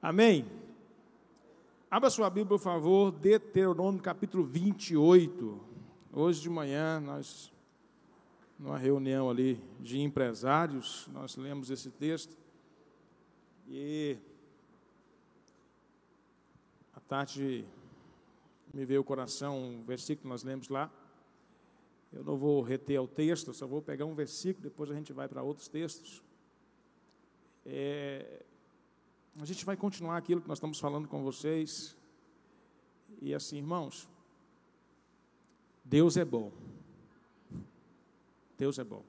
Amém? Abra sua Bíblia, por favor, Deuteronômio capítulo 28. Hoje de manhã, nós, numa reunião ali de empresários, nós lemos esse texto. E à tarde me veio ao coração um versículo que nós lemos lá. Eu não vou reter o texto, só vou pegar um versículo, depois a gente vai para outros textos. A gente vai continuar aquilo que nós estamos falando com vocês. E assim, irmãos, Deus é bom. Deus é bom.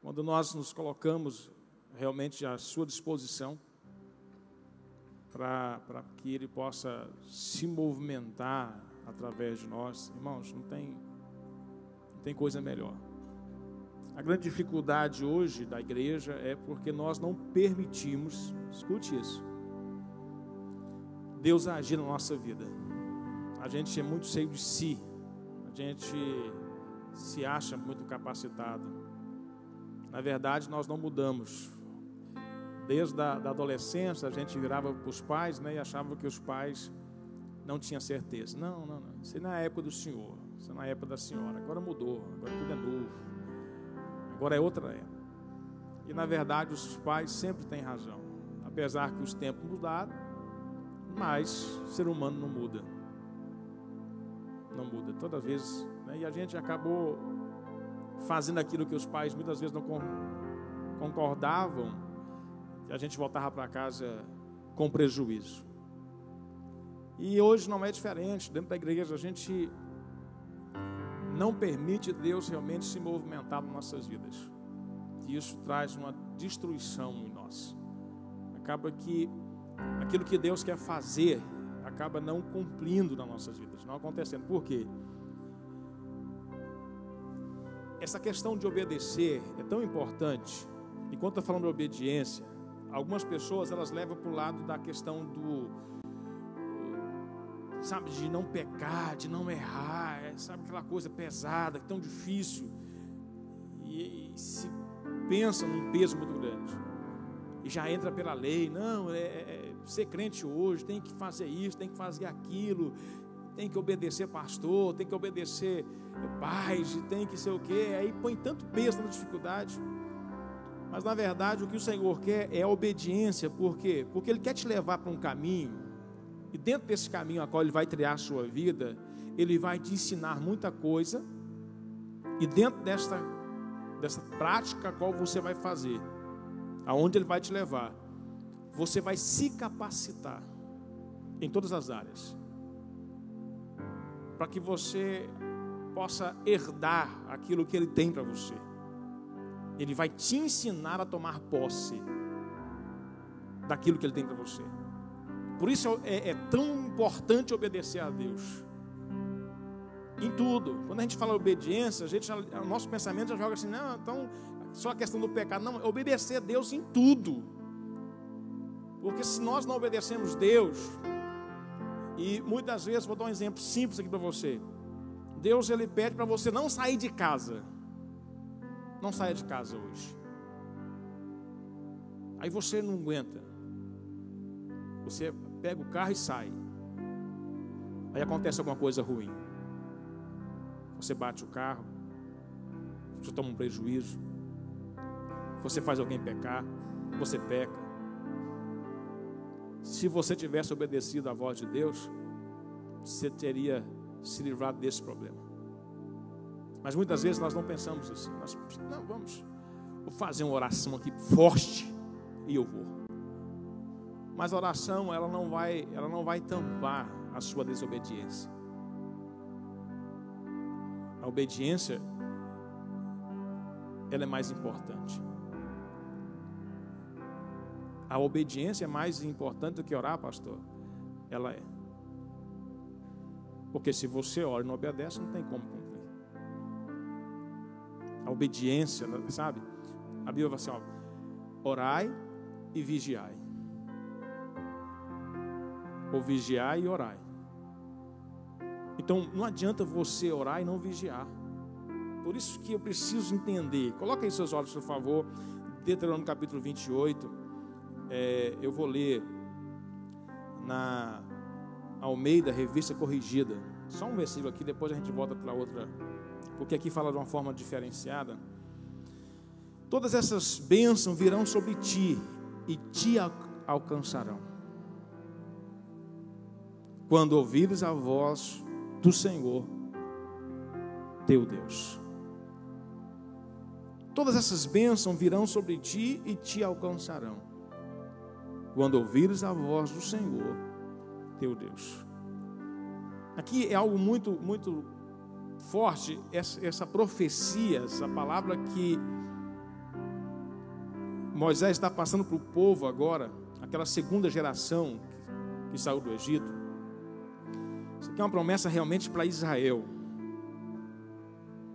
Quando nós nos colocamos realmente à sua disposição, para que Ele possa se movimentar através de nós, irmãos, não tem coisa melhor. A grande dificuldade hoje da igreja é porque nós não permitimos, escute isso, Deus agir na nossa vida. A gente é muito cheio de si, a gente se acha muito capacitado. Na verdade, nós não mudamos. Desde a adolescência, a gente virava para os pais, né, e achava que os pais não tinham certeza. Não. Isso é na época do Senhor, isso é na época da senhora. Agora mudou, agora tudo é novo. Agora é outra época. E na verdade os pais sempre têm razão. Apesar que os tempos mudaram, mas o ser humano não muda. Não muda, toda vez, né? E a gente acabou fazendo aquilo que os pais muitas vezes não concordavam, e a gente voltava para casa com prejuízo. E hoje não é diferente. Dentro da igreja a gente não permite Deus realmente se movimentar nas nossas vidas. E isso traz uma destruição em nós. Acaba que aquilo que Deus quer fazer acaba não cumprindo nas nossas vidas, não acontecendo. Por quê? Essa questão de obedecer é tão importante. Enquanto eu estou falando de obediência, algumas pessoas elas levam para o lado da questão de não pecar, de não errar, sabe, aquela coisa pesada, tão difícil, e se pensa num peso muito grande, e já entra pela lei. Não, ser crente hoje, tem que fazer isso, tem que fazer aquilo, tem que obedecer pastor, tem que obedecer pais, tem que ser o quê, aí põe tanto peso, tanta dificuldade. Mas na verdade o que o Senhor quer é a obediência. Por quê? Porque Ele quer te levar para um caminho, e dentro desse caminho a qual Ele vai criar a sua vida, Ele vai te ensinar muita coisa, e dentro dessa prática a qual você vai fazer, aonde Ele vai te levar, você vai se capacitar em todas as áreas, para que você possa herdar aquilo que Ele tem para você. Ele vai te ensinar a tomar posse daquilo que Ele tem para você. Por isso é tão importante obedecer a Deus em tudo. Quando a gente fala obediência, o nosso pensamento já joga assim: não, então só a questão do pecado. Não, é obedecer a Deus em tudo. Porque se nós não obedecemos Deus, e muitas vezes, vou dar um exemplo simples aqui para você. Deus, Ele pede para você não sair de casa. Não saia de casa hoje. Aí você não aguenta. Você pega o carro e sai. Aí acontece alguma coisa ruim. Você bate o carro, você toma um prejuízo, você faz alguém pecar, você peca. Se você tivesse obedecido à voz de Deus, você teria se livrado desse problema. Mas muitas vezes nós não pensamos assim. Vou fazer uma oração aqui forte e eu vou. Mas a oração ela não vai tampar a sua desobediência. A obediência ela é mais importante. A obediência é mais importante do que orar, pastor? Ela é. Porque se você ora e não obedece, não tem como cumprir. A obediência, sabe? A Bíblia fala assim, orai e vigiai. Ou vigiai e orai. Então não adianta você orar e não vigiar. Por isso que eu preciso entender. Coloca aí seus olhos, por favor. Deuteronômio capítulo 28, eu vou ler na Almeida, revista corrigida. Só um versículo aqui, depois a gente volta para outra, porque aqui fala de uma forma diferenciada. Todas essas bênçãos virão sobre ti e te alcançarão, quando ouvires a voz do Senhor teu Deus. Todas essas bênçãos virão sobre ti e te alcançarão, quando ouvires a voz do Senhor teu Deus. Aqui é algo muito, muito forte, essa profecia, essa palavra que Moisés está passando para o povo agora, aquela segunda geração que saiu do Egito. Isso aqui é uma promessa realmente para Israel,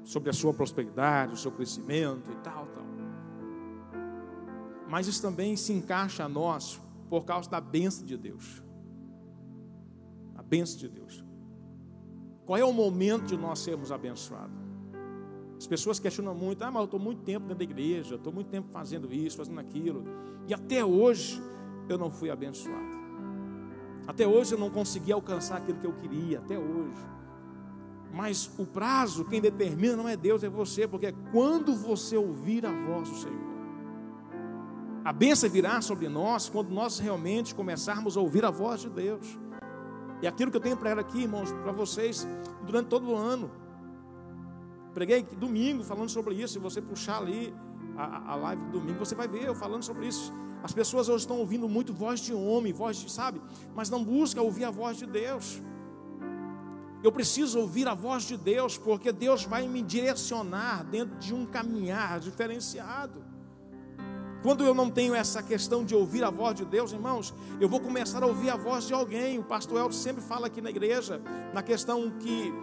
sobre a sua prosperidade, o seu crescimento e tal. Mas isso também se encaixa a nós por causa da bênção de Deus. A bênção de Deus. Qual é o momento de nós sermos abençoados? As pessoas questionam muito, mas eu estou muito tempo dentro da igreja, estou muito tempo fazendo isso, fazendo aquilo, e até hoje eu não fui abençoado. Até hoje eu não consegui alcançar aquilo que eu queria, até hoje. Mas o prazo, quem determina não é Deus, é você, porque é quando você ouvir a voz do Senhor. A bênção virá sobre nós quando nós realmente começarmos a ouvir a voz de Deus. E aquilo que eu tenho pregado aqui, irmãos, para vocês, durante todo o ano. Preguei domingo falando sobre isso. Se você puxar ali a live do domingo, você vai ver eu falando sobre isso. As pessoas hoje estão ouvindo muito voz de homem, voz de, sabe? Mas não buscam ouvir a voz de Deus. Eu preciso ouvir a voz de Deus, porque Deus vai me direcionar dentro de um caminhar diferenciado. Quando eu não tenho essa questão de ouvir a voz de Deus, irmãos, eu vou começar a ouvir a voz de alguém. O pastor Elton sempre fala aqui na igreja, na questão que,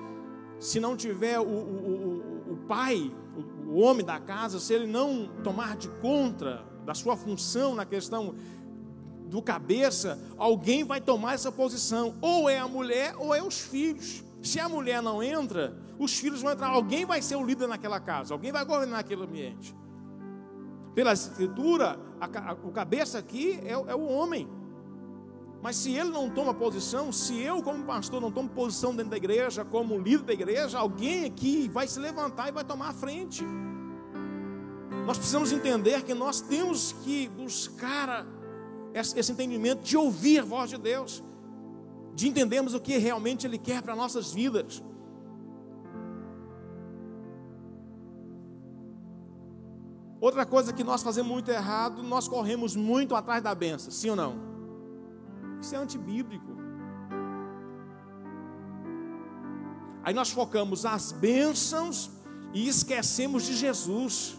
se não tiver o pai, o homem da casa, se ele não tomar de conta da sua função na questão do cabeça, alguém vai tomar essa posição. Ou é a mulher ou é os filhos. Se a mulher não entra, os filhos vão entrar. Alguém vai ser o líder naquela casa, alguém vai governar aquele ambiente. Pela escritura, o cabeça aqui é o homem. Mas se ele não toma posição, se eu como pastor não tomo posição dentro da igreja, como líder da igreja, alguém aqui vai se levantar e vai tomar a frente. Nós precisamos entender que nós temos que buscar esse entendimento de ouvir a voz de Deus, de entendermos o que realmente Ele quer para nossas vidas. Outra coisa que nós fazemos muito errado, nós corremos muito atrás da bênção, sim ou não? Isso é antibíblico. Aí nós focamos as bênçãos e esquecemos de Jesus.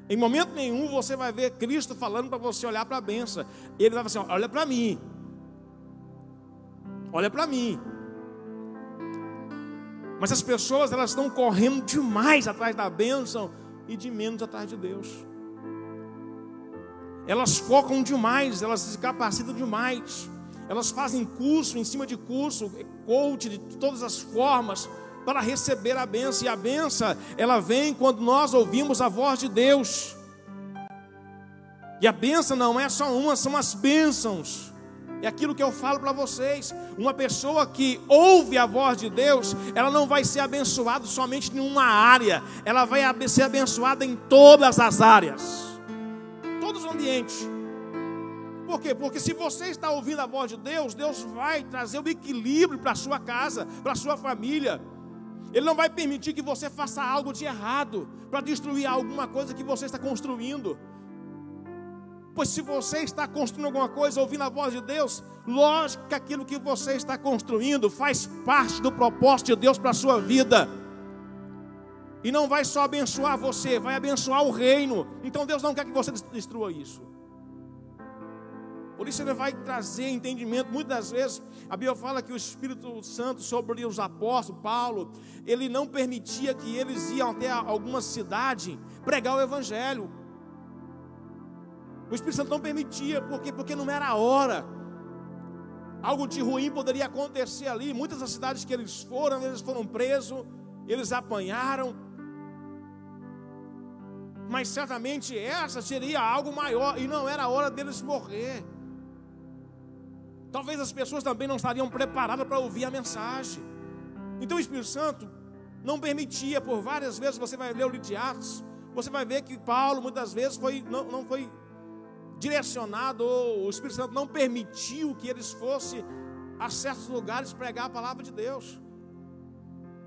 Em momento nenhum você vai ver Cristo falando para você olhar para a bênção. Ele vai falar assim, olha para mim. Olha para mim. Mas as pessoas, elas estão correndo demais atrás da bênção e de menos atrás de Deus. Elas focam demais, elas se capacitam demais. Elas fazem curso em cima de curso, coach de todas as formas, para receber a bênção. E a bênção, ela vem quando nós ouvimos a voz de Deus. E a bênção não é só uma, são as bênçãos. É aquilo que eu falo para vocês. Uma pessoa que ouve a voz de Deus, ela não vai ser abençoada somente em uma área. Ela vai ser abençoada em todas as áreas. Todos os ambientes. Por quê? Porque se você está ouvindo a voz de Deus, Deus vai trazer o equilíbrio para a sua casa, para a sua família. Ele não vai permitir que você faça algo de errado, para destruir alguma coisa que você está construindo. Pois se você está construindo alguma coisa, ouvindo a voz de Deus, lógico que aquilo que você está construindo faz parte do propósito de Deus para a sua vida. E não vai só abençoar você, vai abençoar o reino. Então Deus não quer que você destrua isso. Por isso Ele vai trazer entendimento. Muitas vezes a Bíblia fala que o Espírito Santo sobre os apóstolos, Paulo, ele não permitia que eles iam até alguma cidade pregar o Evangelho. O Espírito Santo não permitia, porque não era a hora. Algo de ruim poderia acontecer ali. Muitas das cidades que eles foram presos, eles apanharam. mas certamente essa seria algo maior, e não era a hora deles morrer. Talvez as pessoas também não estariam preparadas para ouvir a mensagem. Então o Espírito Santo não permitia. Por várias vezes você vai ler o livro de Atos, você vai ver que Paulo muitas vezes não foi direcionado, ou o Espírito Santo não permitiu que eles fossem a certos lugares pregar a palavra de Deus,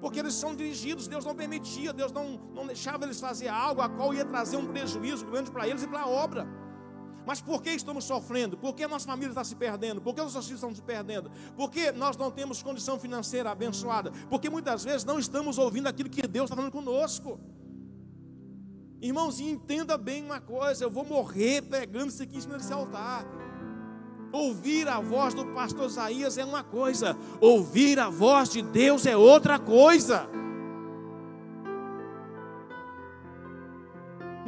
porque eles são dirigidos. Deus não permitia, Deus não deixava eles fazer algo a qual ia trazer um prejuízo grande para eles e para a obra. Mas por que estamos sofrendo? Por que a nossa família está se perdendo? Por que os nossos filhos estão se perdendo? Por que nós não temos condição financeira abençoada? Porque muitas vezes não estamos ouvindo aquilo que Deus está falando conosco. Irmãozinho, entenda bem uma coisa: eu vou morrer pregando isso aqui em cima desse altar. Ouvir a voz do pastor Isaías é uma coisa, ouvir a voz de Deus é outra coisa.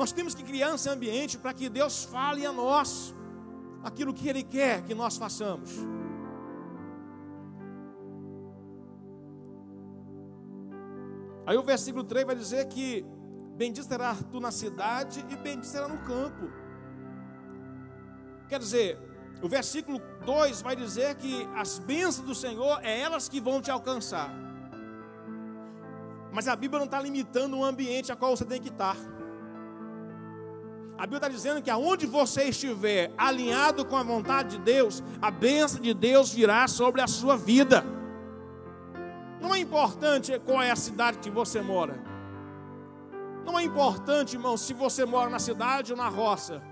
Nós temos que criar esse ambiente para que Deus fale a nós aquilo que Ele quer que nós façamos. Aí o versículo 3 vai dizer que bendito será tu na cidade e bendito será no campo. Quer dizer, o versículo 2 vai dizer que as bênçãos do Senhor é elas que vão te alcançar. Mas a Bíblia não está limitando o ambiente a qual você tem que estar. A Bíblia está dizendo que aonde você estiver alinhado com a vontade de Deus, a bênção de Deus virá sobre a sua vida. Não é importante qual é a cidade que você mora. Não é importante, irmão, se você mora na cidade ou na roça.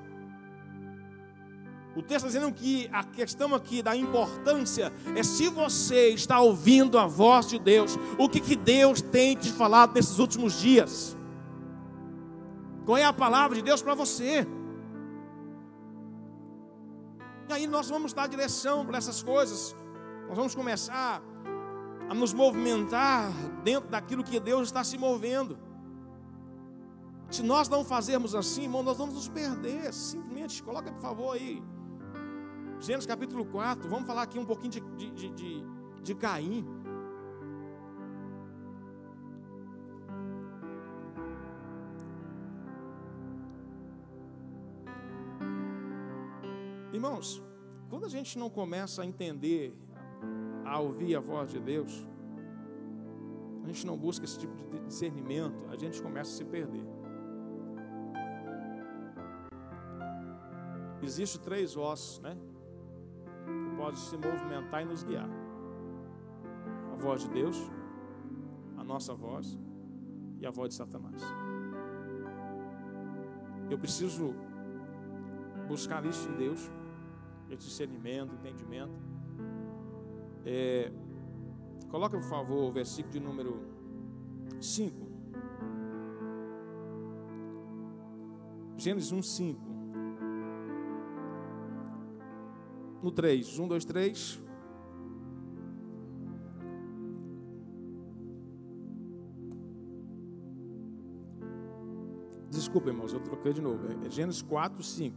O texto está dizendo que a questão aqui da importância é se você está ouvindo a voz de Deus. O que Deus tem te falado nesses últimos dias? Qual é a palavra de Deus para você? E aí nós vamos dar direção para essas coisas. Nós vamos começar a nos movimentar dentro daquilo que Deus está se movendo. Se nós não fazermos assim, irmão, nós vamos nos perder. Simplesmente, coloca por favor aí Gênesis capítulo 4. Vamos falar aqui um pouquinho de Caim. Irmãos, quando a gente não começa a entender, a ouvir a voz de Deus, a gente não busca esse tipo de discernimento, a gente começa a se perder. Existem 3 ossos, né, que podem se movimentar e nos guiar: a voz de Deus, a nossa voz e a voz de Satanás. Eu preciso buscar isso em Deus, esse discernimento, entendimento. Coloca por favor o versículo de número 5. Gênesis 1:5. No 3, 1, 2, 3. Desculpa, irmãos, eu troquei de novo. É Gênesis 4, 5.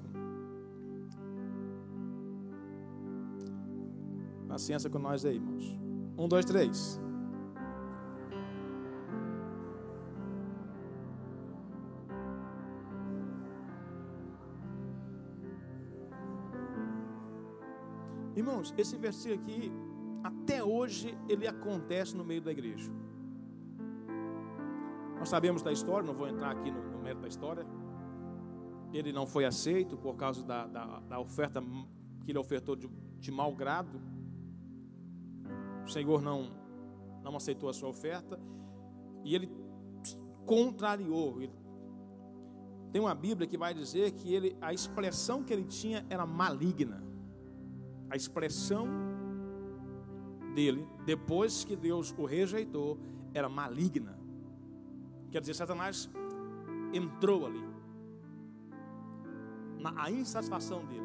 Paciência com nós aí, irmãos. 1, 2, 3. Irmãos, esse versículo aqui, até hoje, ele acontece no meio da igreja. Nós sabemos da história, não vou entrar aqui no mérito da história. Ele não foi aceito por causa da oferta que ele ofertou de mau grado. O Senhor não aceitou a sua oferta e ele contrariou. Tem uma Bíblia que vai dizer que a expressão que ele tinha era maligna. A expressão dele, depois que Deus o rejeitou, era maligna. Quer dizer, Satanás entrou ali, a insatisfação dele.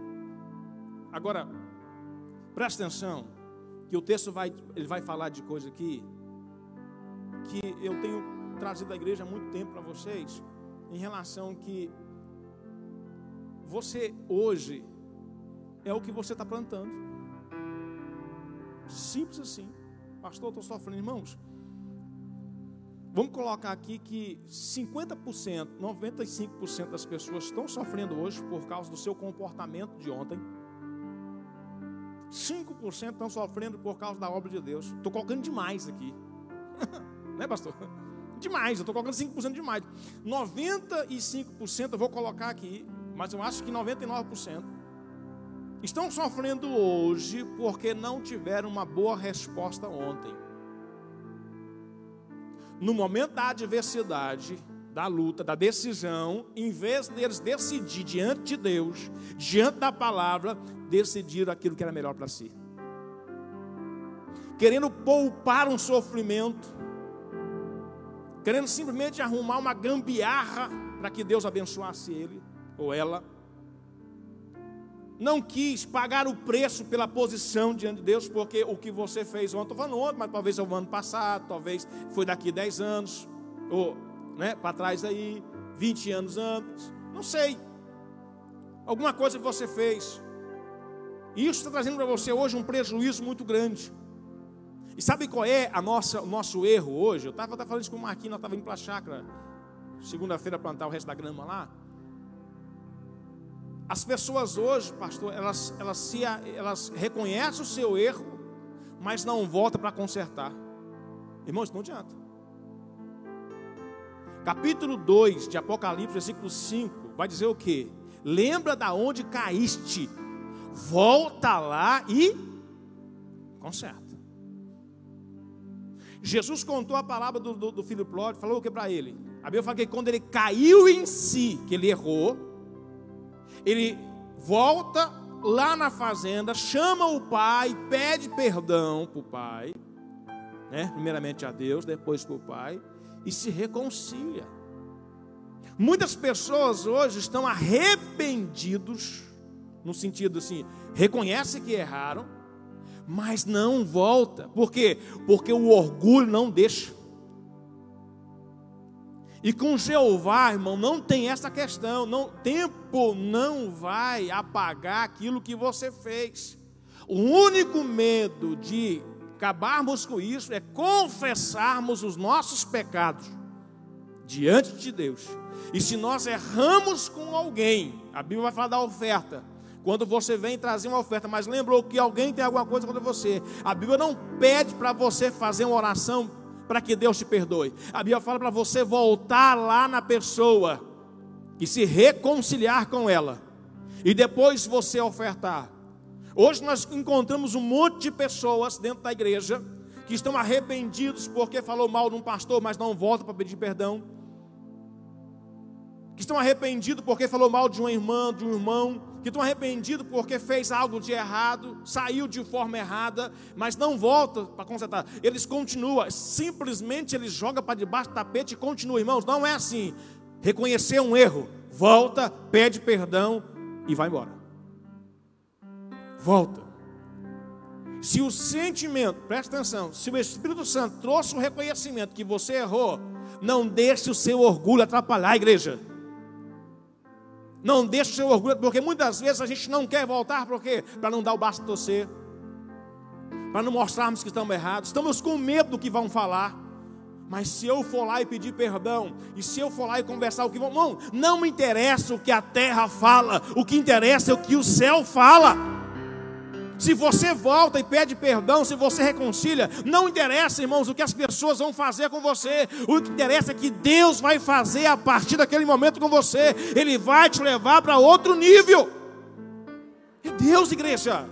Agora, presta atenção, que o texto ele vai falar de coisa aqui que eu tenho trazido à igreja há muito tempo para vocês, em relação que você hoje é o que você está plantando. Simples assim. Pastor, eu estou sofrendo. Irmãos, Vamos colocar aqui que 50%, 95% das pessoas estão sofrendo hoje por causa do seu comportamento de ontem. 5% estão sofrendo por causa da obra de Deus. Estou colocando demais aqui. Né, pastor? Demais, eu estou colocando 5% demais. 95% eu vou colocar aqui, mas eu acho que 99% estão sofrendo hoje porque não tiveram uma boa resposta ontem. No momento da adversidade, da luta, da decisão, em vez deles decidir diante de Deus, diante da palavra, decidiram aquilo que era melhor para si. Querendo poupar um sofrimento, querendo simplesmente arrumar uma gambiarra para que Deus abençoasse ele ou ela. Não quis pagar o preço pela posição diante de Deus, porque o que você fez ontem, estou falando ontem, mas talvez foi o ano passado, talvez foi daqui 10 anos, ou para trás aí, 20 anos antes, não sei. Alguma coisa que você fez. E isso está trazendo para você hoje um prejuízo muito grande. E sabe qual é o nosso erro hoje? Eu estava falando isso com o Marquinhos, nós estávamos indo para a chácara, segunda-feira, plantar o resto da grama lá. As pessoas hoje, pastor, elas reconhecem o seu erro, mas não voltam para consertar. Irmãos, não adianta. Capítulo 2 de Apocalipse, versículo 5, vai dizer o quê? Lembra da onde caíste, volta lá e conserta. Jesus contou a palavra do filho pródigo, falou o que para ele? A Bíblia fala que quando ele caiu em si, que ele errou, ele volta lá na fazenda, chama o pai, pede perdão para o pai, né? Primeiramente a Deus, depois para o pai, e se reconcilia. Muitas pessoas hoje estão arrependidos, no sentido assim, reconhecem que erraram, mas não volta. Por quê? Porque o orgulho não deixa. E com Jeová, irmão, não tem essa questão. Tempo não vai apagar aquilo que você fez. O único medo de acabarmos com isso é confessarmos os nossos pecados diante de Deus. E se nós erramos com alguém, a Bíblia vai falar da oferta. Quando você vem trazer uma oferta, mas lembrou que alguém tem alguma coisa contra você, a Bíblia não pede para você fazer uma oração para que Deus te perdoe. A Bíblia fala para você voltar lá na pessoa e se reconciliar com ela, e depois você ofertar. Hoje nós encontramos um monte de pessoas dentro da igreja que estão arrependidos porque falou mal de um pastor, mas não volta para pedir perdão. Que estão arrependidos porque falou mal de uma irmã, de um irmão, que estão arrependidos porque fez algo de errado, saiu de forma errada, mas não volta para consertar. Eles continuam, simplesmente eles jogam para debaixo do tapete e continuam. Irmãos, não é assim. Reconhecer um erro, volta, pede perdão e vai embora. Volta. Se o sentimento, presta atenção, se o Espírito Santo trouxe o reconhecimento que você errou, não deixe o seu orgulho atrapalhar a igreja. Não deixe o seu orgulho, porque muitas vezes a gente não quer voltar, por quê? Para não dar o braço a torcer, para não mostrarmos que estamos errados, estamos com medo do que vão falar. Mas se eu for lá e pedir perdão, e se eu for lá e conversar o que vão, não me interessa o que a terra fala, o que interessa é o que o céu fala. Se você volta e pede perdão, se você reconcilia, não interessa, irmãos, o que as pessoas vão fazer com você. O que interessa é que Deus vai fazer a partir daquele momento com você. Ele vai te levar para outro nível. É Deus, igreja.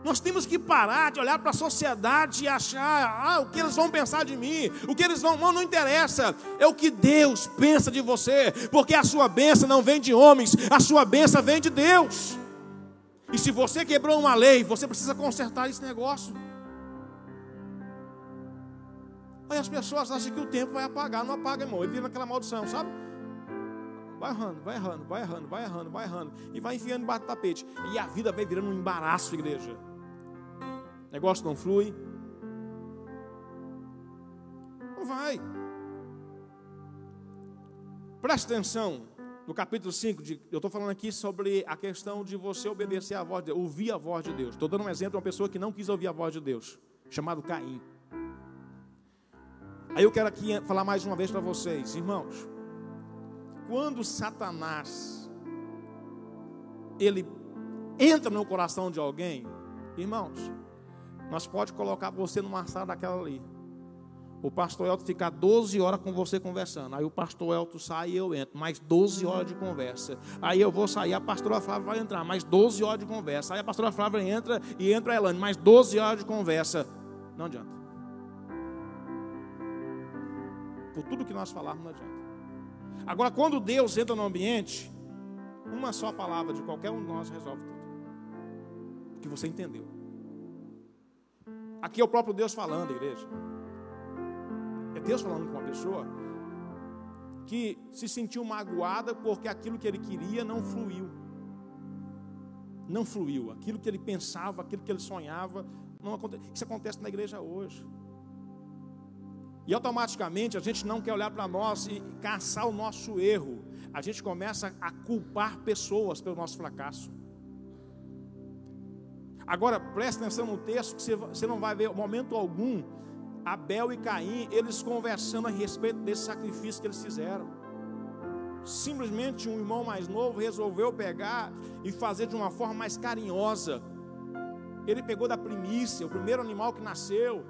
Nós temos que parar de olhar para a sociedade e achar o que eles vão pensar de mim, o que eles vão, não interessa, é o que Deus pensa de você, porque a sua bênção não vem de homens, a sua bênção vem de Deus. E se você quebrou uma lei, você precisa consertar esse negócio. Aí as pessoas acham que o tempo vai apagar, não apaga, irmão, ele vira aquela maldição, sabe? Vai errando, vai errando, vai errando, vai errando, vai errando, e vai enfiando embaixo do tapete, e a vida vai virando um embaraço, igreja. O negócio não flui. Não vai. Presta atenção. No capítulo 5, eu estou falando aqui sobre a questão de você obedecer a voz de Deus, ouvir a voz de Deus. Estou dando um exemplo de uma pessoa que não quis ouvir a voz de Deus, chamado Caim. Aí eu quero aqui falar mais uma vez para vocês, irmãos. Quando Satanás, ele entra no coração de alguém, irmãos, nós pode colocar você numa sala daquela ali. O pastor Elton ficar 12 horas com você conversando. Aí o pastor Elton sai e eu entro. Mais 12 horas de conversa. Aí eu vou sair, a pastora Flávia vai entrar. Mais 12 horas de conversa. Aí a pastora Flávia entra e entra a Elane. Mais 12 horas de conversa. Não adianta. Por tudo que nós falarmos, não adianta. Agora, quando Deus entra no ambiente, uma só palavra de qualquer um de nós resolve tudo. Porque você entendeu. Aqui é o próprio Deus falando, igreja. É Deus falando com uma pessoa que se sentiu magoada porque aquilo que ele queria não fluiu. Não fluiu. Aquilo que ele pensava, aquilo que ele sonhava, não acontece. Isso acontece na igreja hoje. E automaticamente a gente não quer olhar para nós e caçar o nosso erro. A gente começa a culpar pessoas pelo nosso fracasso. Agora, preste atenção no texto, que você não vai ver, momento algum, Abel e Caim, eles conversando a respeito desse sacrifício que eles fizeram. Simplesmente um irmão mais novo resolveu pegar e fazer de uma forma mais carinhosa. Ele pegou da primícia, o primeiro animal que nasceu.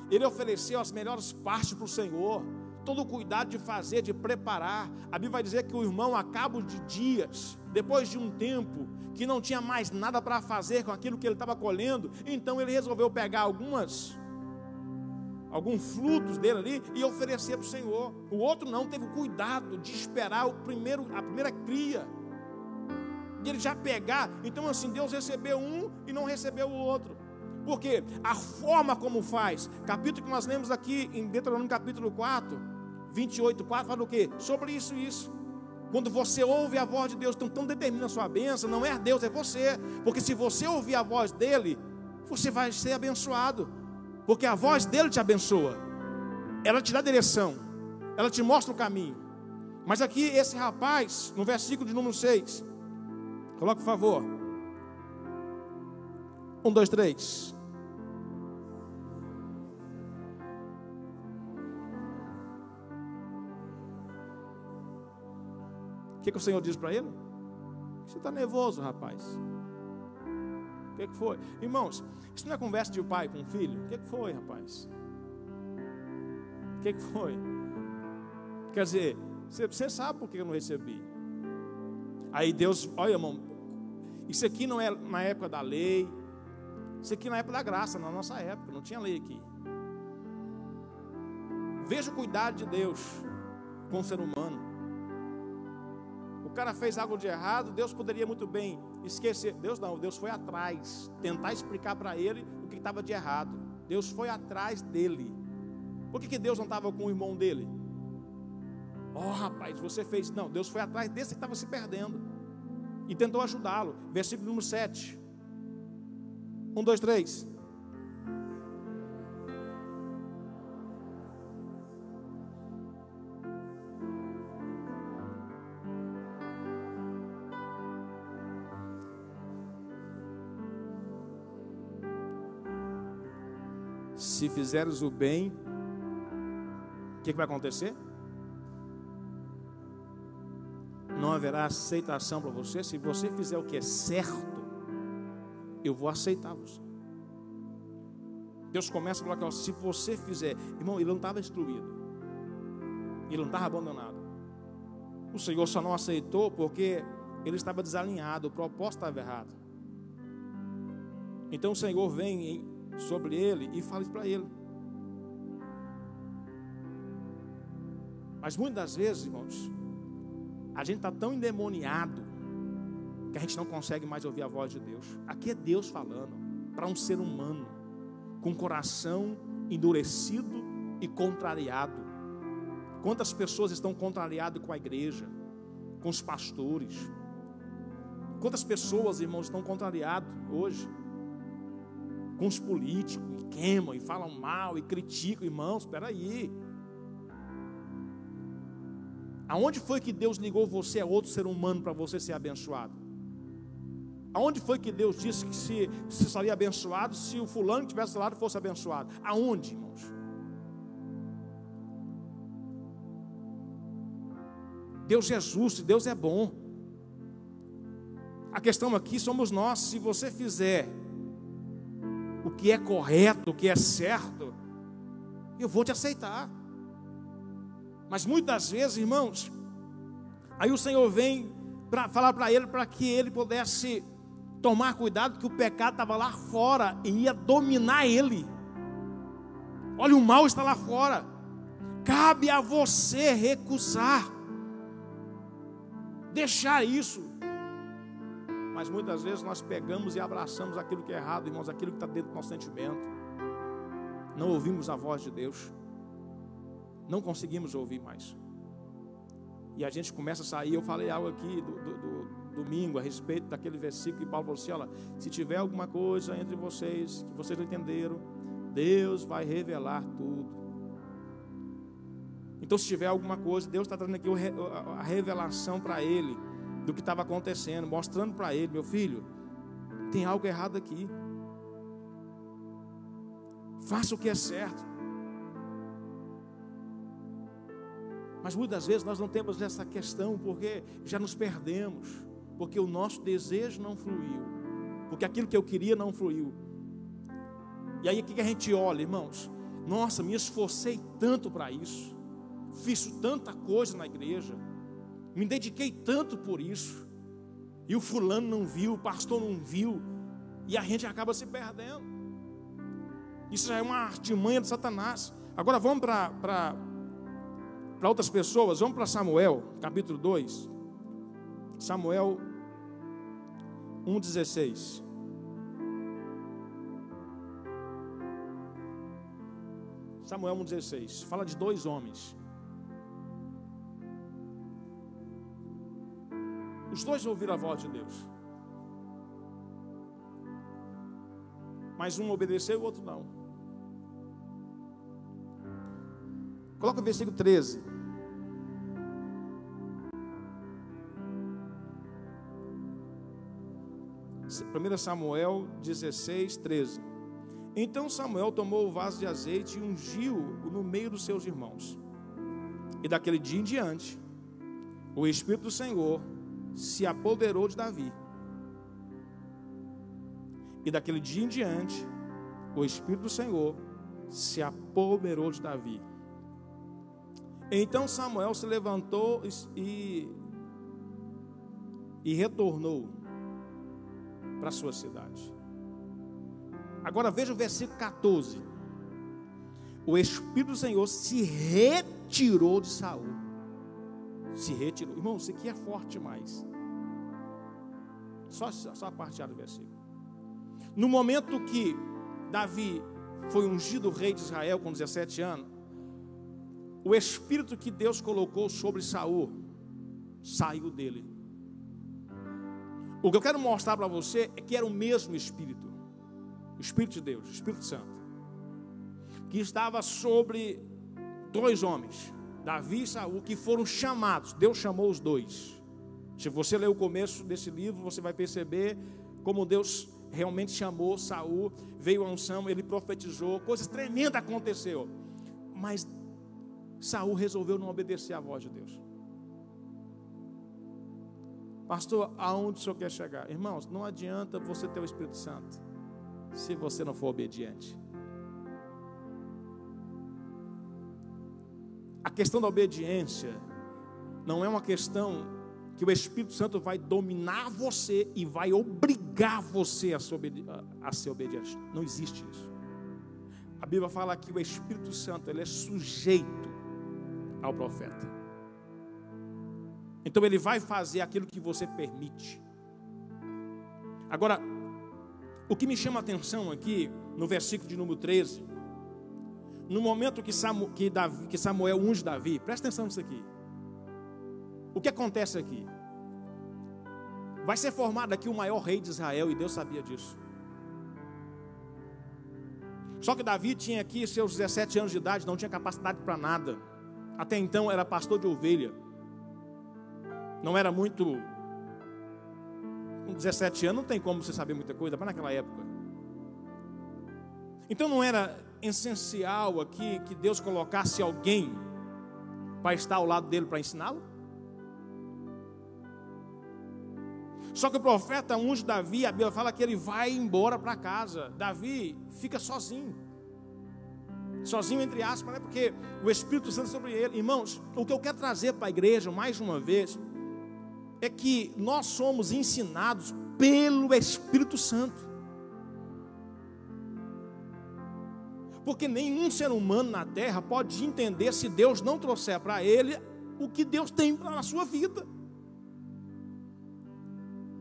Ele ofereceu as melhores partes para o Senhor. Todo o cuidado de fazer, de preparar. A Bíblia vai dizer que o irmão, a cabo de dias, depois de um tempo, que não tinha mais nada para fazer com aquilo que ele estava colhendo, então ele resolveu pegar alguns frutos dele ali e oferecer para o Senhor. O outro não, teve o cuidado de esperar a primeira cria, de ele já pegar. Então assim, Deus recebeu um e não recebeu o outro. Porque a forma como faz, capítulo que nós lemos aqui em Deuteronômio capítulo 4, 28:4, fala o quê? Sobre isso e isso. Quando você ouve a voz de Deus, então determina a sua bênção, não é Deus, é você. Porque se você ouvir a voz dele, você vai ser abençoado. Porque a voz dele te abençoa. Ela te dá direção. Ela te mostra o caminho. Mas aqui esse rapaz, no versículo de número 6, coloca por favor. 1, 2, 3. O que o Senhor diz para ele? Você está nervoso, rapaz. O que foi? Irmãos, isso não é conversa de pai com filho? O que foi, rapaz? O que foi? Quer dizer, você sabe por que eu não recebi. Aí Deus, olha, irmão, isso aqui não é na época da lei. Isso aqui na época da graça, na nossa época, não tinha lei aqui. Veja o cuidado de Deus com o ser humano. O cara fez algo de errado, Deus poderia muito bem esquecer. Deus não, Deus foi atrás, tentar explicar para ele o que estava de errado. Deus foi atrás dele. Por que Deus não estava com o irmão dele? Rapaz, você fez. Não, Deus foi atrás desse que estava se perdendo e tentou ajudá-lo. Versículo número 7. 1, 2, 3. Se fizeres o bem, o que vai acontecer? Não haverá aceitação para você. Se você fizer o que é certo, eu vou aceitar você. Deus começa a falar que se você fizer, irmão, ele não estava excluído, ele não estava abandonado. O Senhor só não aceitou porque ele estava desalinhado, o propósito estava errado. Então o Senhor vem sobre ele e fala isso para ele. Mas muitas das vezes, irmãos, a gente está tão endemoniado que a gente não consegue mais ouvir a voz de Deus. Aqui é Deus falando para um ser humano com o coração endurecido e contrariado. Quantas pessoas estão contrariadas com a igreja, com os pastores? Quantas pessoas, irmãos, estão contrariadas hoje com os políticos, e queimam, e falam mal, e criticam? Irmãos, espera aí. Aonde foi que Deus ligou você a outro ser humano para você ser abençoado? Aonde foi que Deus disse que se seria abençoado se o fulano que tivesse do lado fosse abençoado? Aonde, irmãos? Deus é justo, Deus é bom. A questão aqui somos nós. Se você fizer o que é correto, o que é certo, eu vou te aceitar. Mas muitas vezes, irmãos, aí o Senhor vem para falar para ele, para que ele pudesse tomar cuidado, que o pecado estava lá fora e ia dominar ele. Olha, o mal está lá fora. Cabe a você recusar, deixar isso. Mas muitas vezes nós pegamos e abraçamos aquilo que é errado, irmãos, aquilo que está dentro do nosso sentimento. Não ouvimos a voz de Deus. Não conseguimos ouvir mais. E a gente começa a sair. Eu falei algo aqui do domingo a respeito daquele versículo que Paulo falou assim: olha, se tiver alguma coisa entre vocês que vocês não entenderam, Deus vai revelar tudo. Então, se tiver alguma coisa, Deus está trazendo aqui a revelação para ele do que estava acontecendo, mostrando para ele: meu filho, tem algo errado aqui. Faça o que é certo. Mas muitas vezes nós não temos essa questão, porque já nos perdemos, porque o nosso desejo não fluiu, porque aquilo que eu queria não fluiu. E aí o que a gente olha, irmãos? Nossa, me esforcei tanto para isso, fiz tanta coisa na igreja, me dediquei tanto por isso, e o fulano não viu, o pastor não viu, e a gente acaba se perdendo. Isso já é uma artimanha de Satanás. Agora vamos para outras pessoas. Vamos para Samuel, capítulo 2. Samuel 1,16. Samuel 1,16. Fala de dois homens. Os dois ouviram a voz de Deus. Mas um obedeceu e o outro não. Coloca o versículo 13. Primeiro Samuel 16, 13. Então Samuel tomou o vaso de azeite e ungiu-o no meio dos seus irmãos. E daquele dia em diante, o Espírito do Senhor se apoderou de Davi. E daquele dia em diante, o Espírito do Senhor se apoderou de Davi. Então Samuel se levantou e retornou para a sua cidade. Agora veja o versículo 14. O Espírito do Senhor se retirou de Saul. Se retirou. Irmão, isso aqui é forte demais. Só a parte do versículo. No momento que Davi foi ungido rei de Israel com 17 anos, o espírito que Deus colocou sobre Saul saiu dele. O que eu quero mostrar para você é que era o mesmo Espírito, o Espírito de Deus, o Espírito Santo, que estava sobre dois homens, Davi e Saul, que foram chamados. Deus chamou os dois. Se você ler o começo desse livro, você vai perceber como Deus realmente chamou Saul. Veio a unção, ele profetizou, coisas tremendas aconteceu. Mas Saul resolveu não obedecer à voz de Deus. Pastor, aonde o senhor quer chegar? Irmãos, não adianta você ter o Espírito Santo se você não for obediente. A questão da obediência não é uma questão que o Espírito Santo vai dominar você e vai obrigar você a ser obediente. Não existe isso. A Bíblia fala que o Espírito Santo ele é sujeito ao profeta. Então ele vai fazer aquilo que você permite. Agora, o que me chama a atenção aqui, no versículo de número 13, no momento que Samuel unge Davi, presta atenção nisso aqui. O que acontece aqui? Vai ser formado aqui o maior rei de Israel, e Deus sabia disso. Só que Davi tinha aqui seus 17 anos de idade, não tinha capacidade para nada. Até então era pastor de ovelha. Não era muito. Com 17 anos não tem como você saber muita coisa, mas naquela época. Então não era essencial aqui que Deus colocasse alguém para estar ao lado dele para ensiná-lo? Só que o profeta unge Davi, a Bíblia fala que ele vai embora para casa. Davi fica sozinho. Sozinho entre aspas, né? Porque o Espírito Santo é sobre ele. Irmãos, o que eu quero trazer para a igreja, mais uma vez, é que nós somos ensinados pelo Espírito Santo. Porque nenhum ser humano na terra pode entender se Deus não trouxer para ele o que Deus tem na sua vida.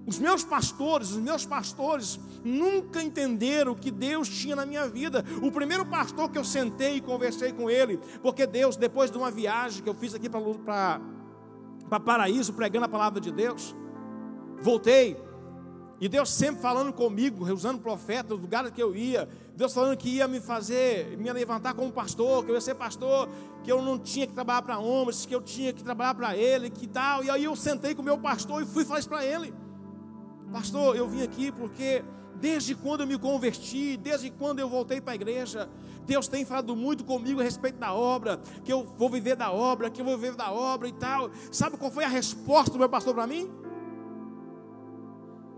Os meus pastores nunca entenderam o que Deus tinha na minha vida. O primeiro pastor que eu sentei e conversei com ele, porque Deus, depois de uma viagem que eu fiz aqui para Paraíso, pregando a palavra de Deus, voltei, e Deus sempre falando comigo, usando profeta, nos lugares que eu ia, Deus falando que ia me levantar como pastor, que eu ia ser pastor, que eu não tinha que trabalhar para homens, que eu tinha que trabalhar para ele, que tal. E aí eu sentei com o meu pastor e fui falar isso para ele. Pastor, eu vim aqui porque desde quando eu me converti, desde quando eu voltei para a igreja, Deus tem falado muito comigo a respeito da obra, que eu vou viver da obra, e tal. Sabe qual foi a resposta do meu pastor para mim?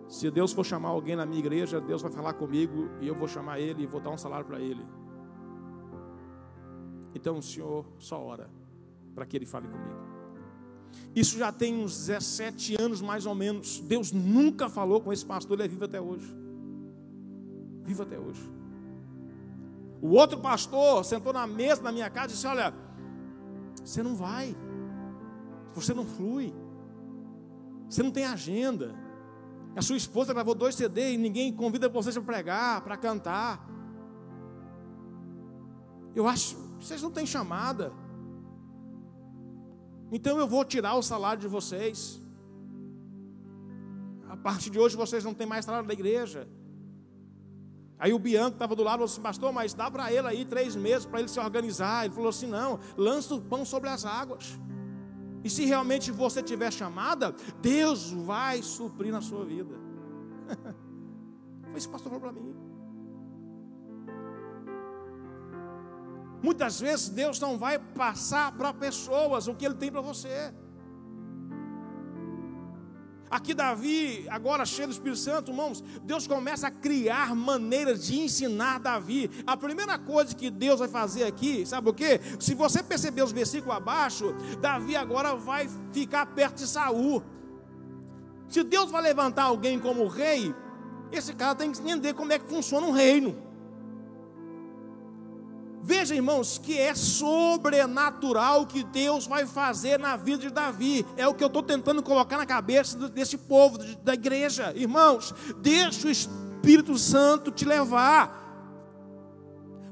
Se Deus for chamar alguém na minha igreja, Deus vai falar comigo e eu vou chamar ele e vou dar um salário para ele. Então o Senhor só ora para que ele fale comigo. Isso já tem uns 17 anos mais ou menos. Deus nunca falou com esse pastor, ele é vivo até hoje. Vivo até hoje. O outro pastor sentou na mesa na minha casa e disse: olha, você não vai, você não flui, você não tem agenda. A sua esposa gravou 2 CD e ninguém convida vocês para pregar, para cantar. Eu acho que vocês não têm chamada. Então eu vou tirar o salário de vocês. A partir de hoje vocês não têm mais salário da igreja. Aí o Bianco estava do lado, falou assim: pastor, mas dá para ele aí 3 meses para ele se organizar. Ele falou assim: não, lança o pão sobre as águas. E se realmente você tiver chamada, Deus vai suprir na sua vida. Foi isso que o pastor falou para mim. Muitas vezes Deus não vai passar para pessoas o que Ele tem para você. Aqui Davi, agora cheio do Espírito Santo, irmãos, Deus começa a criar maneiras de ensinar Davi. A primeira coisa que Deus vai fazer aqui, sabe o quê? Se você perceber os versículos abaixo, Davi agora vai ficar perto de Saul. Se Deus vai levantar alguém como rei, esse cara tem que entender como é que funciona um reino. Veja, irmãos, que é sobrenatural o que Deus vai fazer na vida de Davi. É o que eu estou tentando colocar na cabeça desse povo, da igreja. Irmãos, deixa o Espírito Santo te levar.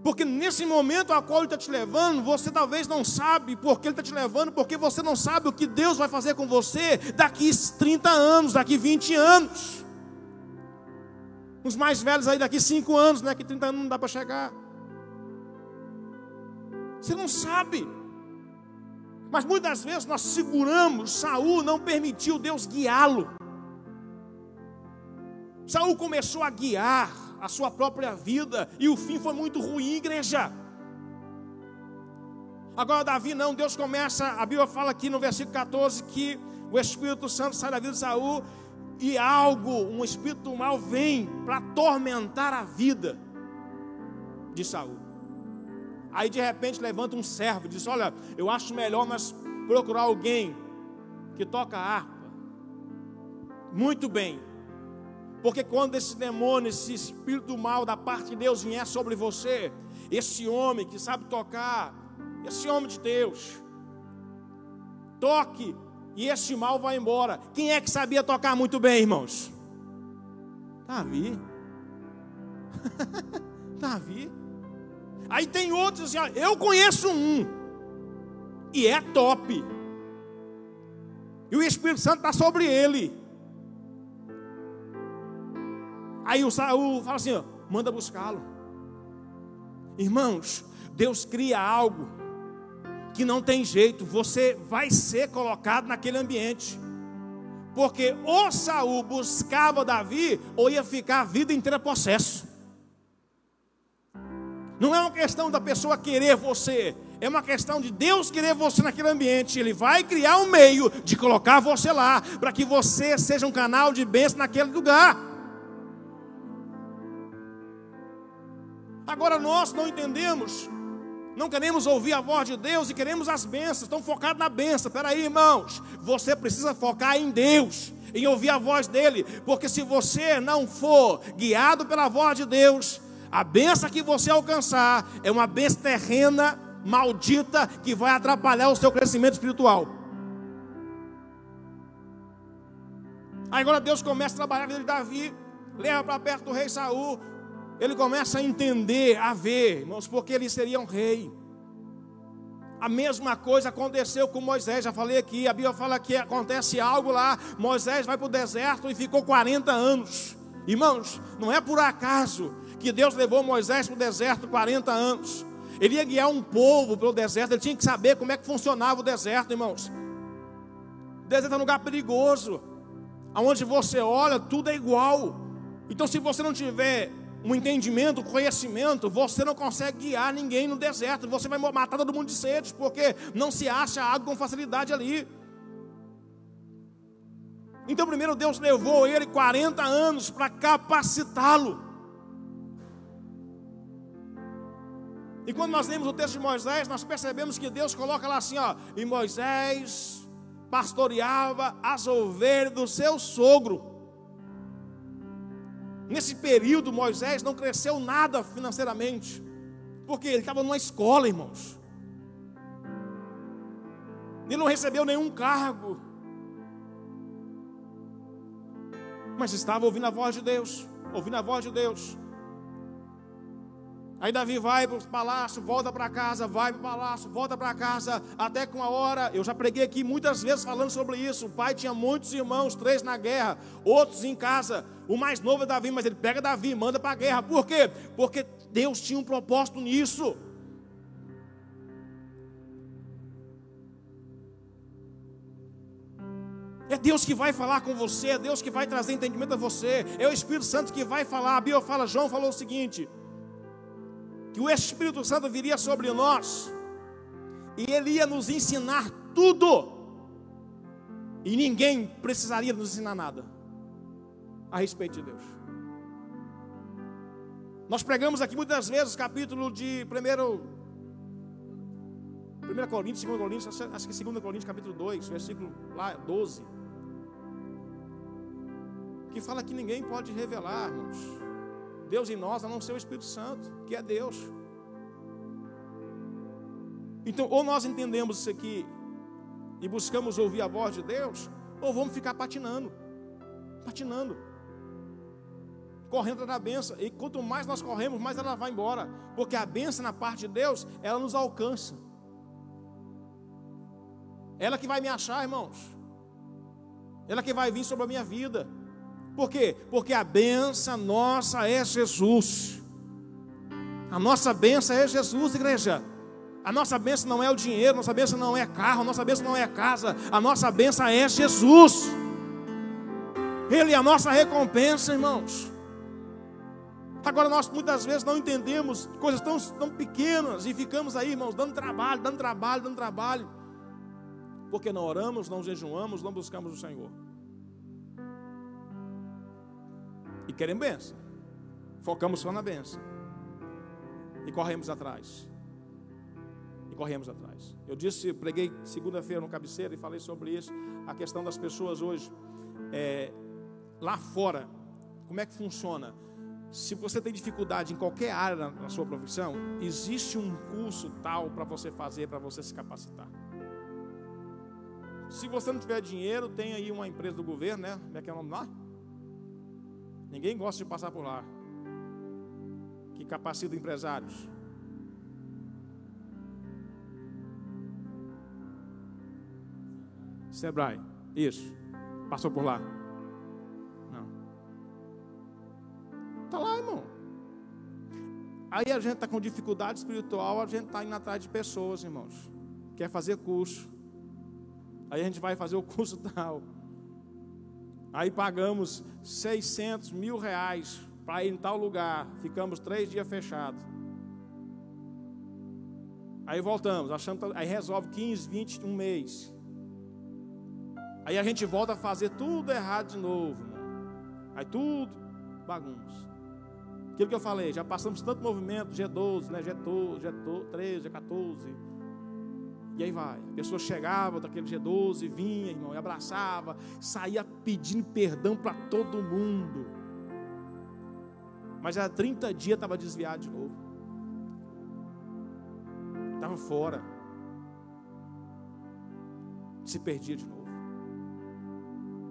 Porque nesse momento a qual Ele está te levando, você talvez não sabe por que Ele está te levando, porque você não sabe o que Deus vai fazer com você daqui 30 anos, daqui 20 anos. Os mais velhos aí daqui 5 anos, né? Que 30 anos não dá para chegar. Você não sabe. Mas muitas vezes nós seguramos. Saul não permitiu Deus guiá-lo. Saul começou a guiar a sua própria vida e o fim foi muito ruim, igreja. Agora Davi não, Deus começa, a Bíblia fala aqui no versículo 14 que o Espírito Santo sai da vida de Saul e um espírito mal vem para atormentar a vida de Saul. Aí de repente levanta um servo e diz: olha, eu acho melhor nós procurar alguém que toca harpa. Muito bem. Porque quando esse demônio, esse espírito do mal da parte de Deus vier sobre você, esse homem que sabe tocar, esse homem de Deus, toque e esse mal vai embora. Quem é que sabia tocar muito bem, irmãos? Davi. Davi. Aí tem outros assim: eu conheço um, e é top, e o Espírito Santo está sobre ele. Aí o Saul fala assim: manda buscá-lo. Irmãos, Deus cria algo que não tem jeito, você vai ser colocado naquele ambiente. Porque ou Saul buscava Davi, ou ia ficar a vida inteira possesso. Não é uma questão da pessoa querer você, É uma questão de Deus querer você naquele ambiente. Ele vai criar um meio de colocar você lá, para que você seja um canal de bênção naquele lugar. Agora nós não entendemos, não queremos ouvir a voz de Deus e queremos as bênçãos, estão focados na bênção. Espera aí, irmãos, você precisa focar em Deus, em ouvir a voz dEle, porque se você não for guiado pela voz de Deus, a bênção que você alcançar é uma bênção terrena, maldita, que vai atrapalhar o seu crescimento espiritual. Aí agora Deus começa a trabalhar a vida de Davi, leva para perto do rei Saul. Ele começa a entender, a ver, irmãos, porque ele seria um rei. A mesma coisa aconteceu com Moisés, já falei aqui, a Bíblia fala que acontece algo lá. Moisés vai para o deserto e ficou 40 anos. Irmãos, não é por acaso que Deus levou Moisés para o deserto 40 anos. Ele ia guiar um povo pelo deserto, ele tinha que saber como é que funcionava o deserto, irmãos. O deserto é um lugar perigoso, aonde você olha, tudo é igual. Então, se você não tiver um entendimento, um conhecimento, você não consegue guiar ninguém no deserto. Você vai matar todo mundo de sede, porque não se acha água com facilidade ali. Então, primeiro Deus levou ele 40 anos para capacitá-lo. E quando nós lemos o texto de Moisés, nós percebemos que Deus coloca lá assim, ó: e Moisés pastoreava as ovelhas do seu sogro. Nesse período, Moisés não cresceu nada financeiramente, porque ele estava numa escola, irmãos. Ele não recebeu nenhum cargo, mas estava ouvindo a voz de Deus, ouvindo a voz de Deus. Aí Davi vai para o palácio, volta para casa, vai para o palácio, volta para casa, até que uma hora, eu já preguei aqui muitas vezes falando sobre isso, o pai tinha muitos irmãos, 3 na guerra, outros em casa, o mais novo é Davi, mas ele pega Davi e manda para a guerra. Por quê? Porque Deus tinha um propósito nisso. É Deus que vai falar com você, é Deus que vai trazer entendimento a você, é o Espírito Santo que vai falar. A Bíblia fala, João falou o seguinte, que o Espírito Santo viria sobre nós e ele ia nos ensinar tudo, e ninguém precisaria nos ensinar nada a respeito de Deus. Nós pregamos aqui muitas vezes o capítulo de 1 Coríntios, 2 Coríntios, acho que 2 Coríntios capítulo 2, versículo lá 12, que fala que ninguém pode revelar, irmãos, Deus em nós, a não ser o Espírito Santo, que é Deus. Então, ou nós entendemos isso aqui e buscamos ouvir a voz de Deus, ou vamos ficar patinando, correndo da bênção. E quanto mais nós corremos, mais ela vai embora, porque a bênção na parte de Deus, ela nos alcança. Ela que vai me achar, irmãos. Ela que vai vir sobre a minha vida. Por quê? Porque a bênção nossa é Jesus. A nossa bênção é Jesus, igreja. A nossa bênção não é o dinheiro, nossa bênção não é carro, nossa bênção não é casa. A nossa bênção é Jesus. Ele é a nossa recompensa, irmãos. Agora nós muitas vezes não entendemos coisas tão pequenas e ficamos aí, irmãos, dando trabalho. Porque não oramos, não jejuamos, não buscamos o Senhor. E queremos bênção, focamos só na bênção, e corremos atrás, Eu preguei segunda-feira no cabeceiro e falei sobre isso, a questão das pessoas hoje, lá fora, como é que funciona? Se você tem dificuldade em qualquer área na sua profissão, existe um curso tal para você fazer, para você se capacitar. Se você não tiver dinheiro, tem aí uma empresa do governo, né? Como é que é o nome lá? Ninguém gosta de passar por lá, que capacita empresários. Sebrae, isso. Passou por lá? Não. Está lá, irmão. Aí a gente está com dificuldade espiritual, a gente está indo atrás de pessoas, irmãos. Quer fazer curso. Aí a gente vai fazer o curso tal. Aí pagamos 600 mil reais para ir em tal lugar. Ficamos 3 dias fechados. Aí voltamos, achando, aí resolve 15, 20, um mês. Aí a gente volta a fazer tudo errado de novo, irmão. Aí tudo bagunça. Aquilo que eu falei, já passamos tanto movimento, G12, né? G13, G14. E aí vai. A pessoa chegava daquele G12, vinha, irmão, e abraçava, saía pedindo perdão para todo mundo. Mas há 30 dias estava desviado de novo. Estava fora. Se perdia de novo.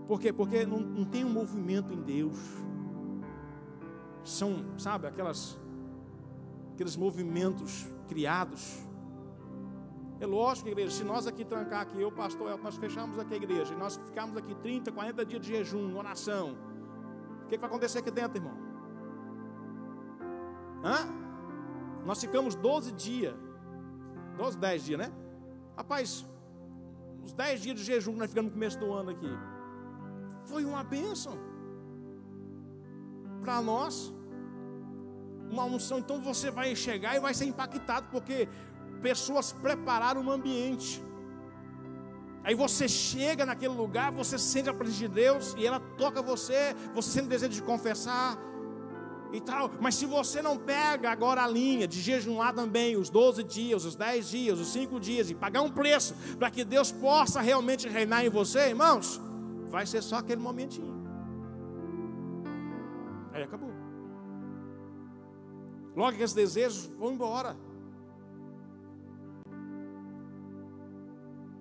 Por quê? Porque não tem um movimento em Deus. São, sabe, aqueles movimentos criados. É lógico, igreja, se nós aqui trancar aqui, eu, pastor, nós fechamos aqui a igreja, e nós ficarmos aqui 30, 40 dias de jejum, oração, o que vai acontecer aqui dentro, irmão? Nós ficamos 12 dias, 10 dias, né? Rapaz, os 10 dias de jejum que nós ficamos no começo do ano aqui, foi uma bênção para nós, uma unção. Então você vai chegar e vai ser impactado, porque pessoas prepararam um ambiente. Aí você chega naquele lugar, você sente a presença de Deus, e ela toca você sente o desejo de confessar e tal. Mas se você não pega agora a linha de jejuar também os 12 dias, os 10 dias, os 5 dias, e pagar um preço para que Deus possa realmente reinar em você, irmãos, vai ser só aquele momentinho. Aí acabou. Logo que esses desejos vão embora.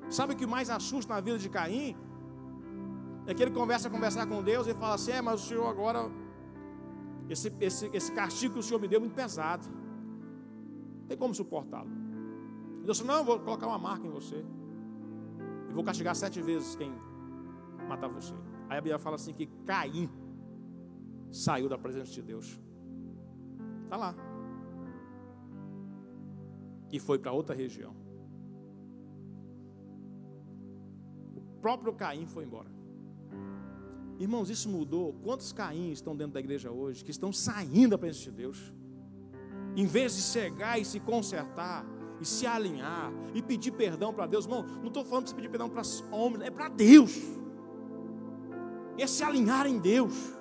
Sabe o que mais assusta na vida de Caim? É que ele começa a conversar com Deus e fala assim: mas o Senhor agora, esse castigo que o Senhor me deu é muito pesado, não tem como suportá-lo. Deus disse: não, eu vou colocar uma marca em você, e vou castigar 7 vezes quem matar você. Aí a Bíblia fala assim que Caim saiu da presença de Deus. Está lá. E foi para outra região. O próprio Caim foi embora. Irmãos, isso mudou. Quantos Caim estão dentro da igreja hoje, que estão saindo da presença de Deus, em vez de chegar e se consertar, e se alinhar, e pedir perdão para Deus? Irmão, não estou falando para você pedir perdão para homens, é para Deus. É se alinhar em Deus.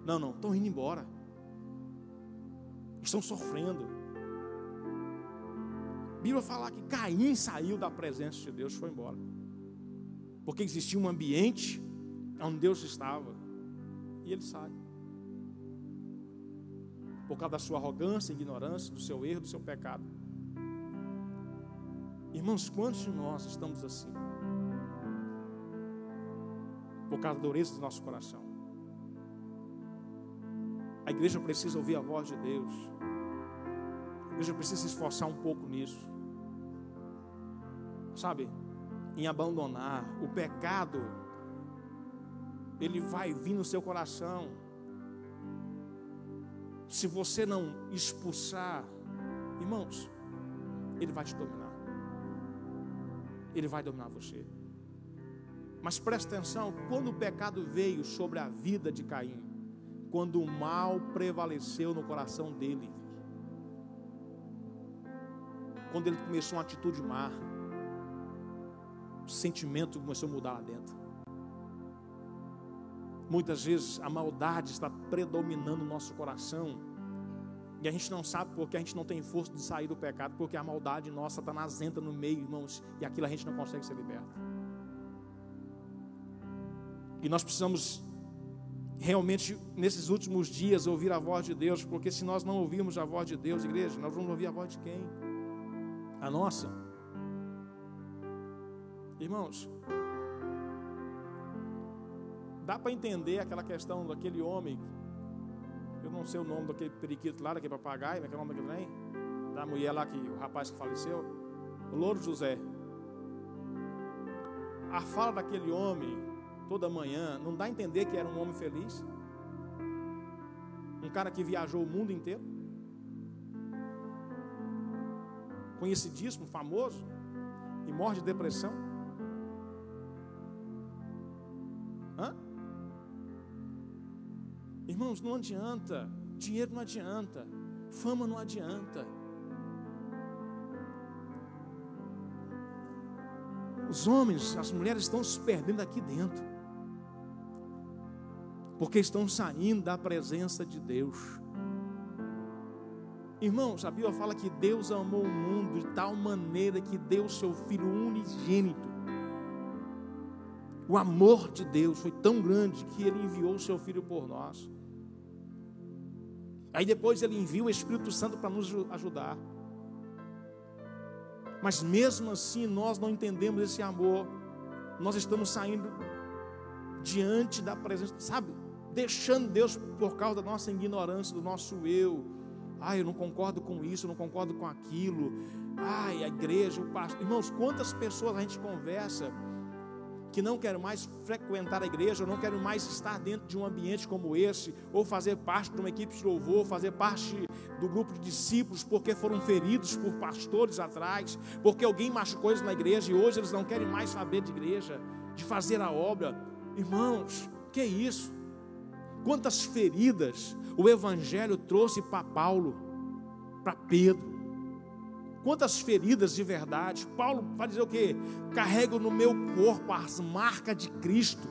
Não, estão indo embora. Estão sofrendo. A Bíblia fala que Caim saiu da presença de Deus, foi embora. Porque existia um ambiente onde Deus estava. E ele sai. Por causa da sua arrogância, ignorância, do seu erro, do seu pecado. Irmãos, quantos de nós estamos assim? Por causa da dureza do nosso coração. A igreja precisa ouvir a voz de Deus. A igreja precisa se esforçar um pouco nisso. Sabe? Em abandonar o pecado. Ele vai vir no seu coração. Se você não expulsar, irmãos, ele vai te dominar. Ele vai dominar você. Mas presta atenção, quando o pecado veio sobre a vida de Caim, quando o mal prevaleceu no coração dele, quando ele começou uma atitude má, o sentimento começou a mudar lá dentro. Muitas vezes a maldade está predominando no nosso coração, e a gente não sabe porque a gente não tem força de sair do pecado, porque a maldade nossa, Satanás entra no meio, irmãos, e aquilo a gente não consegue ser liberto. E nós precisamos realmente, nesses últimos dias, ouvir a voz de Deus, porque se nós não ouvirmos a voz de Deus, igreja, nós vamos ouvir a voz de quem? A nossa. Irmãos, dá para entender aquela questão daquele homem, eu não sei o nome daquele periquito lá, daquele papagaio, daquele nome daquele trem, da mulher lá, o rapaz que faleceu, o Louro José. A fala daquele homem toda manhã, não dá a entender que era um homem feliz? Um cara que viajou o mundo inteiro, conhecidíssimo, famoso, e morre de depressão. Irmãos, não adianta, dinheiro não adianta, fama não adianta. Os homens, as mulheres estão se perdendo aqui dentro, porque estão saindo da presença de Deus. Irmãos, a Bíblia fala que Deus amou o mundo de tal maneira que deu o seu Filho unigênito. O amor de Deus foi tão grande que Ele enviou o seu Filho por nós. Aí depois Ele envia o Espírito Santo para nos ajudar. Mas mesmo assim nós não entendemos esse amor. Nós estamos saindo diante da presença, sabe? Deixando Deus por causa da nossa ignorância, do nosso eu. Eu não concordo com isso, eu não concordo com aquilo. A igreja, o pastor. Irmãos, quantas pessoas a gente conversa que não querem mais frequentar a igreja, ou não querem mais estar dentro de um ambiente como esse, ou fazer parte de uma equipe de louvor, fazer parte do grupo de discípulos, porque foram feridos por pastores atrás, porque alguém machucou eles na igreja, e hoje eles não querem mais saber de igreja, de fazer a obra. Irmãos, que isso? Quantas feridas o Evangelho trouxe para Paulo, para Pedro? Quantas feridas de verdade. Paulo vai dizer o quê? Carrego no meu corpo as marcas de Cristo.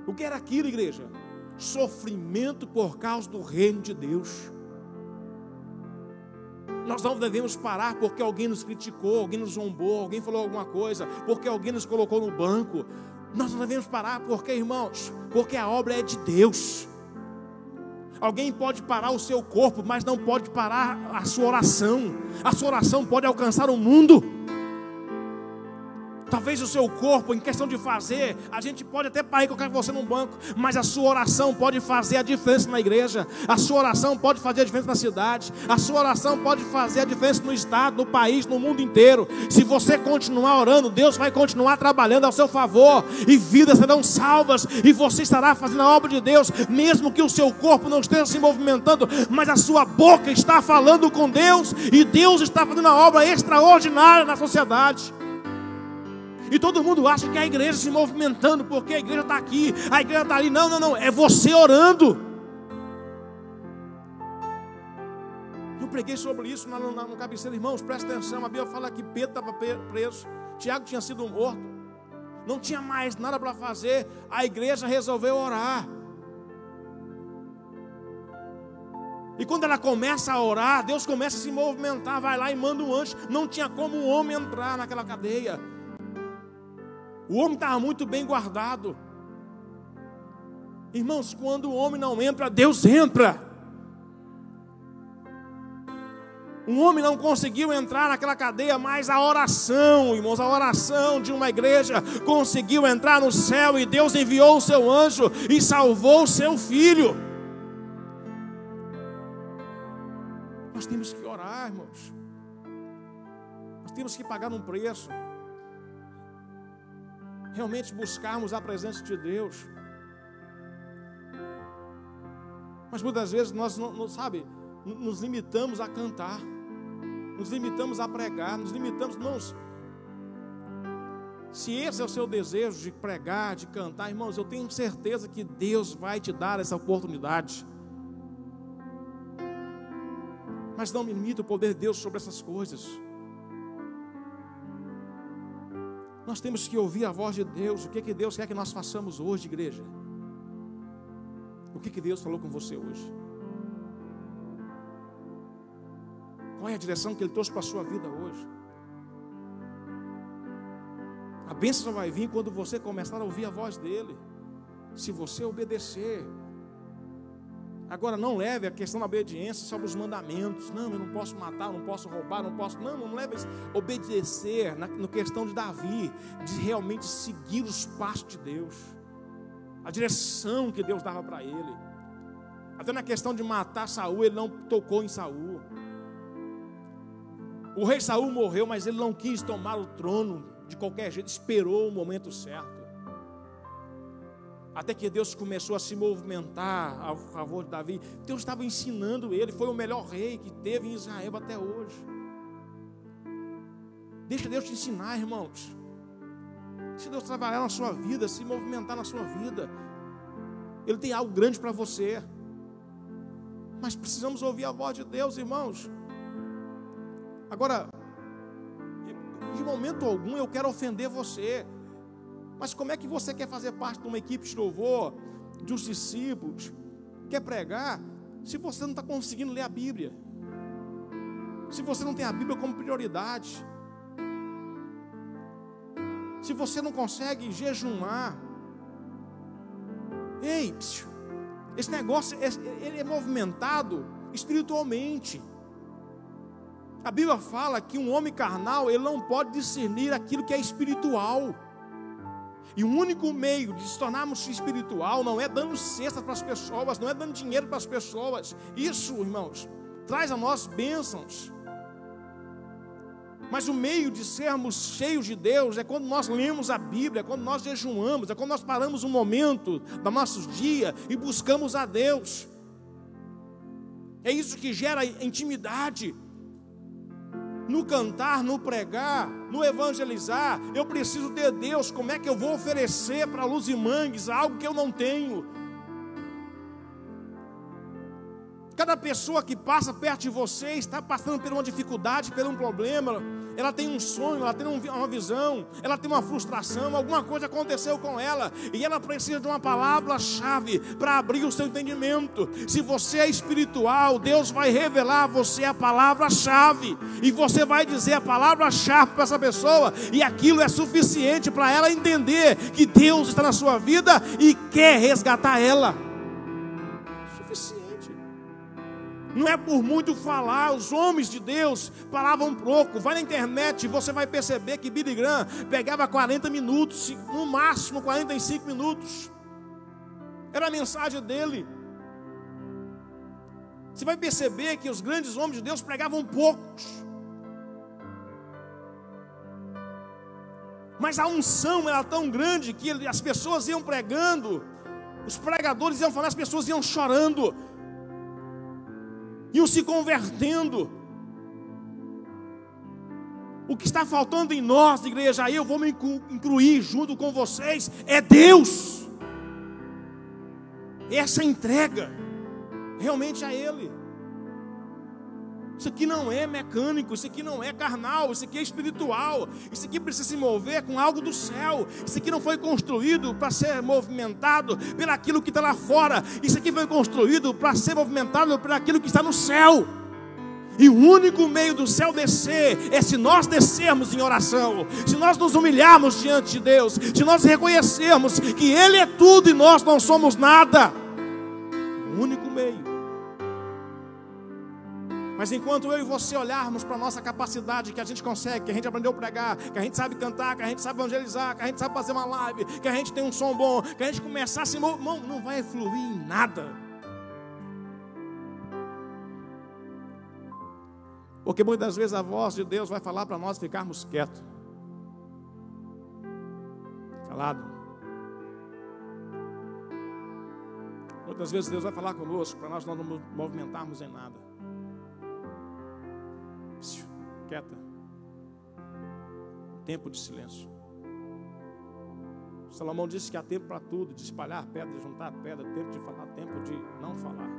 O que era aquilo, igreja? Sofrimento por causa do reino de Deus. Nós não devemos parar porque alguém nos criticou, alguém nos zombou, alguém falou alguma coisa, porque alguém nos colocou no banco. Nós não devemos parar porque, irmãos, porque a obra é de Deus. Alguém pode parar o seu corpo, mas não pode parar a sua oração. A sua oração pode alcançar o mundo. Talvez o seu corpo, em questão de fazer, a gente pode até parar e colocar você num banco, mas a sua oração pode fazer a diferença na igreja. A sua oração pode fazer a diferença na cidade. A sua oração pode fazer a diferença no estado, no país, no mundo inteiro. Se você continuar orando, Deus vai continuar trabalhando ao seu favor, e vidas serão salvas, e você estará fazendo a obra de Deus, mesmo que o seu corpo não esteja se movimentando, mas a sua boca está falando com Deus, e Deus está fazendo a obra extraordinária na sociedade. E todo mundo acha que é a igreja se movimentando, porque a igreja está aqui, a igreja está ali. Não, é você orando. Eu preguei sobre isso no cabeceiro. Irmãos, presta atenção, a Bíblia fala que Pedro estava preso, Tiago tinha sido morto, não tinha mais nada para fazer, a igreja resolveu orar. E quando ela começa a orar, Deus começa a se movimentar, vai lá e manda um anjo. Não tinha como um homem entrar naquela cadeia. O homem estava muito bem guardado. Irmãos, quando o homem não entra, Deus entra. Um homem não conseguiu entrar naquela cadeia, mas a oração, irmãos, a oração de uma igreja conseguiu entrar no céu, e Deus enviou o seu anjo e salvou o seu filho. Nós temos que orar, irmãos. Nós temos que pagar um preço. Realmente buscarmos a presença de Deus. Mas muitas vezes nós nos limitamos a cantar, nos limitamos a pregar, nos limitamos, irmãos. Se esse é o seu desejo de pregar, de cantar, irmãos, eu tenho certeza que Deus vai te dar essa oportunidade. Mas não limite o poder de Deus sobre essas coisas. Nós temos que ouvir a voz de Deus. O que Deus quer que nós façamos hoje, igreja? O que Deus falou com você hoje? Qual é a direção que Ele trouxe para a sua vida hoje? A bênção só vai vir quando você começar a ouvir a voz dEle, se você obedecer. Agora, não leve a questão da obediência sobre os mandamentos. Não, eu não posso matar, não posso roubar, não posso... Não leve isso. Obedecer na questão de Davi, de realmente seguir os passos de Deus, a direção que Deus dava para ele. Até na questão de matar Saul, ele não tocou em Saul. O rei Saul morreu, mas ele não quis tomar o trono de qualquer jeito, esperou o momento certo. Até que Deus começou a se movimentar a favor de Davi. Deus estava ensinando ele. Foi o melhor rei que teve em Israel até hoje. Deixa Deus te ensinar, irmãos. Deixa Deus trabalhar na sua vida, se movimentar na sua vida. Ele tem algo grande para você. Mas precisamos ouvir a voz de Deus, irmãos. Agora, momento algum eu quero ofender você. Mas como é que você quer fazer parte de uma equipe de louvor, dos discípulos, quer pregar, se você não está conseguindo ler a Bíblia? Se você não tem a Bíblia como prioridade? Se você não consegue jejuar? Ei, esse negócio, ele é movimentado espiritualmente. A Bíblia fala que um homem carnal, ele não pode discernir aquilo que é espiritual. E o único meio de se tornarmos espiritual não é dando cesta para as pessoas, não é dando dinheiro para as pessoas. Isso, irmãos, traz a nós bênçãos. Mas o meio de sermos cheios de Deus é quando nós lemos a Bíblia, é quando nós jejuamos, é quando nós paramos um momento do nosso dia e buscamos a Deus. É isso que gera intimidade. No cantar, no pregar, no evangelizar, eu preciso ter Deus. Como é que eu vou oferecer para Luz e Mangues algo que eu não tenho? Cada pessoa que passa perto de você está passando por uma dificuldade, por um problema. Ela tem um sonho, ela tem uma visão, ela tem uma frustração, alguma coisa aconteceu com ela, e ela precisa de uma palavra-chave para abrir o seu entendimento. Se você é espiritual, Deus vai revelar a você a palavra-chave, e você vai dizer a palavra-chave para essa pessoa, e aquilo é suficiente para ela entender que Deus está na sua vida e quer resgatar ela. Suficiente. Não é por muito falar. Os homens de Deus falavam pouco. Vai na internet, você vai perceber que Billy Graham pegava 40 minutos, no máximo 45 minutos. Era a mensagem dele. Você vai perceber que os grandes homens de Deus pregavam poucos. Mas a unção era tão grande que as pessoas iam pregando, os pregadores iam falar, as pessoas iam chorando, iam se convertendo. O que está faltando em nós, igreja, aí eu vou me incluir junto com vocês, é Deus. Essa entrega realmente a Ele. Isso aqui não é mecânico, isso aqui não é carnal, isso aqui é espiritual. Isso aqui precisa se mover com algo do céu. Isso aqui não foi construído para ser movimentado pelaquilo que está lá fora. Isso aqui foi construído para ser movimentado pelaquilo que está no céu. E o único meio do céu descer é se nós descermos em oração, se nós nos humilharmos diante de Deus, se nós reconhecermos que Ele é tudo e nós não somos nada. O único meio. Mas enquanto eu e você olharmos para a nossa capacidade, que a gente consegue, que a gente aprendeu a pregar, que a gente sabe cantar, que a gente sabe evangelizar, que a gente sabe fazer uma live, que a gente tem um som bom, que a gente começar a se mover, não vai fluir em nada. Porque muitas vezes a voz de Deus vai falar para nós ficarmos quietos, calado. Muitas vezes Deus vai falar conosco para nós não nos movimentarmos em nada. Quieta. Tempo de silêncio. Salomão disse que há tempo para tudo, de espalhar pedra, de juntar pedra, tempo de falar, tempo de não falar.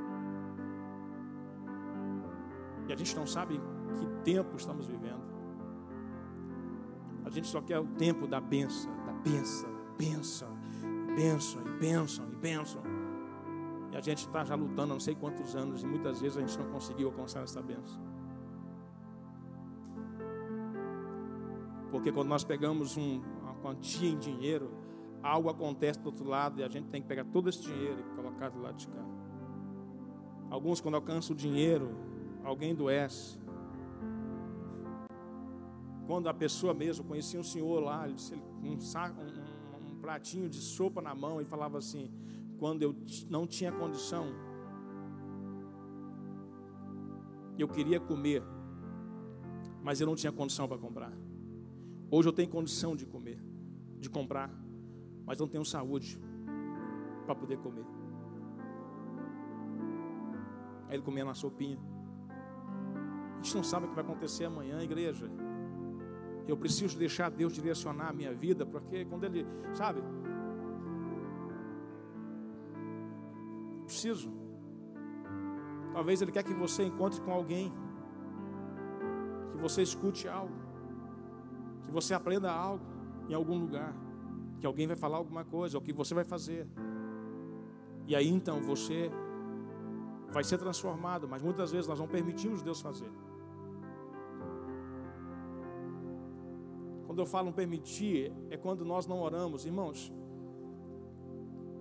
E a gente não sabe que tempo estamos vivendo. A gente só quer o tempo da bênção, bênção, e bênção. E a gente está já lutando há não sei quantos anos, e muitas vezes a gente não conseguiu alcançar essa bênção. Porque quando nós pegamos uma quantia em dinheiro, algo acontece do outro lado e a gente tem que pegar todo esse dinheiro e colocar do lado de cá. Alguns, quando alcançam o dinheiro, alguém adoece. Quando a pessoa mesmo, conhecia um senhor lá, ele disse, um pratinho de sopa na mão e falava assim: quando eu não tinha condição, eu queria comer, mas eu não tinha condição para comprar. Hoje eu tenho condição de comer, de comprar, mas não tenho saúde para poder comer. Aí ele comia na sopinha. A gente não sabe o que vai acontecer amanhã, igreja. Eu preciso deixar Deus direcionar a minha vida, porque quando Ele, sabe? Preciso. Talvez Ele quer que você encontre com alguém, que você escute algo. que você aprenda algo em algum lugar, que alguém vai falar alguma coisa, ou que você vai fazer. E aí então você vai ser transformado, mas muitas vezes nós não permitimos Deus fazer. Quando eu falo permitir, é quando nós não oramos. Irmãos,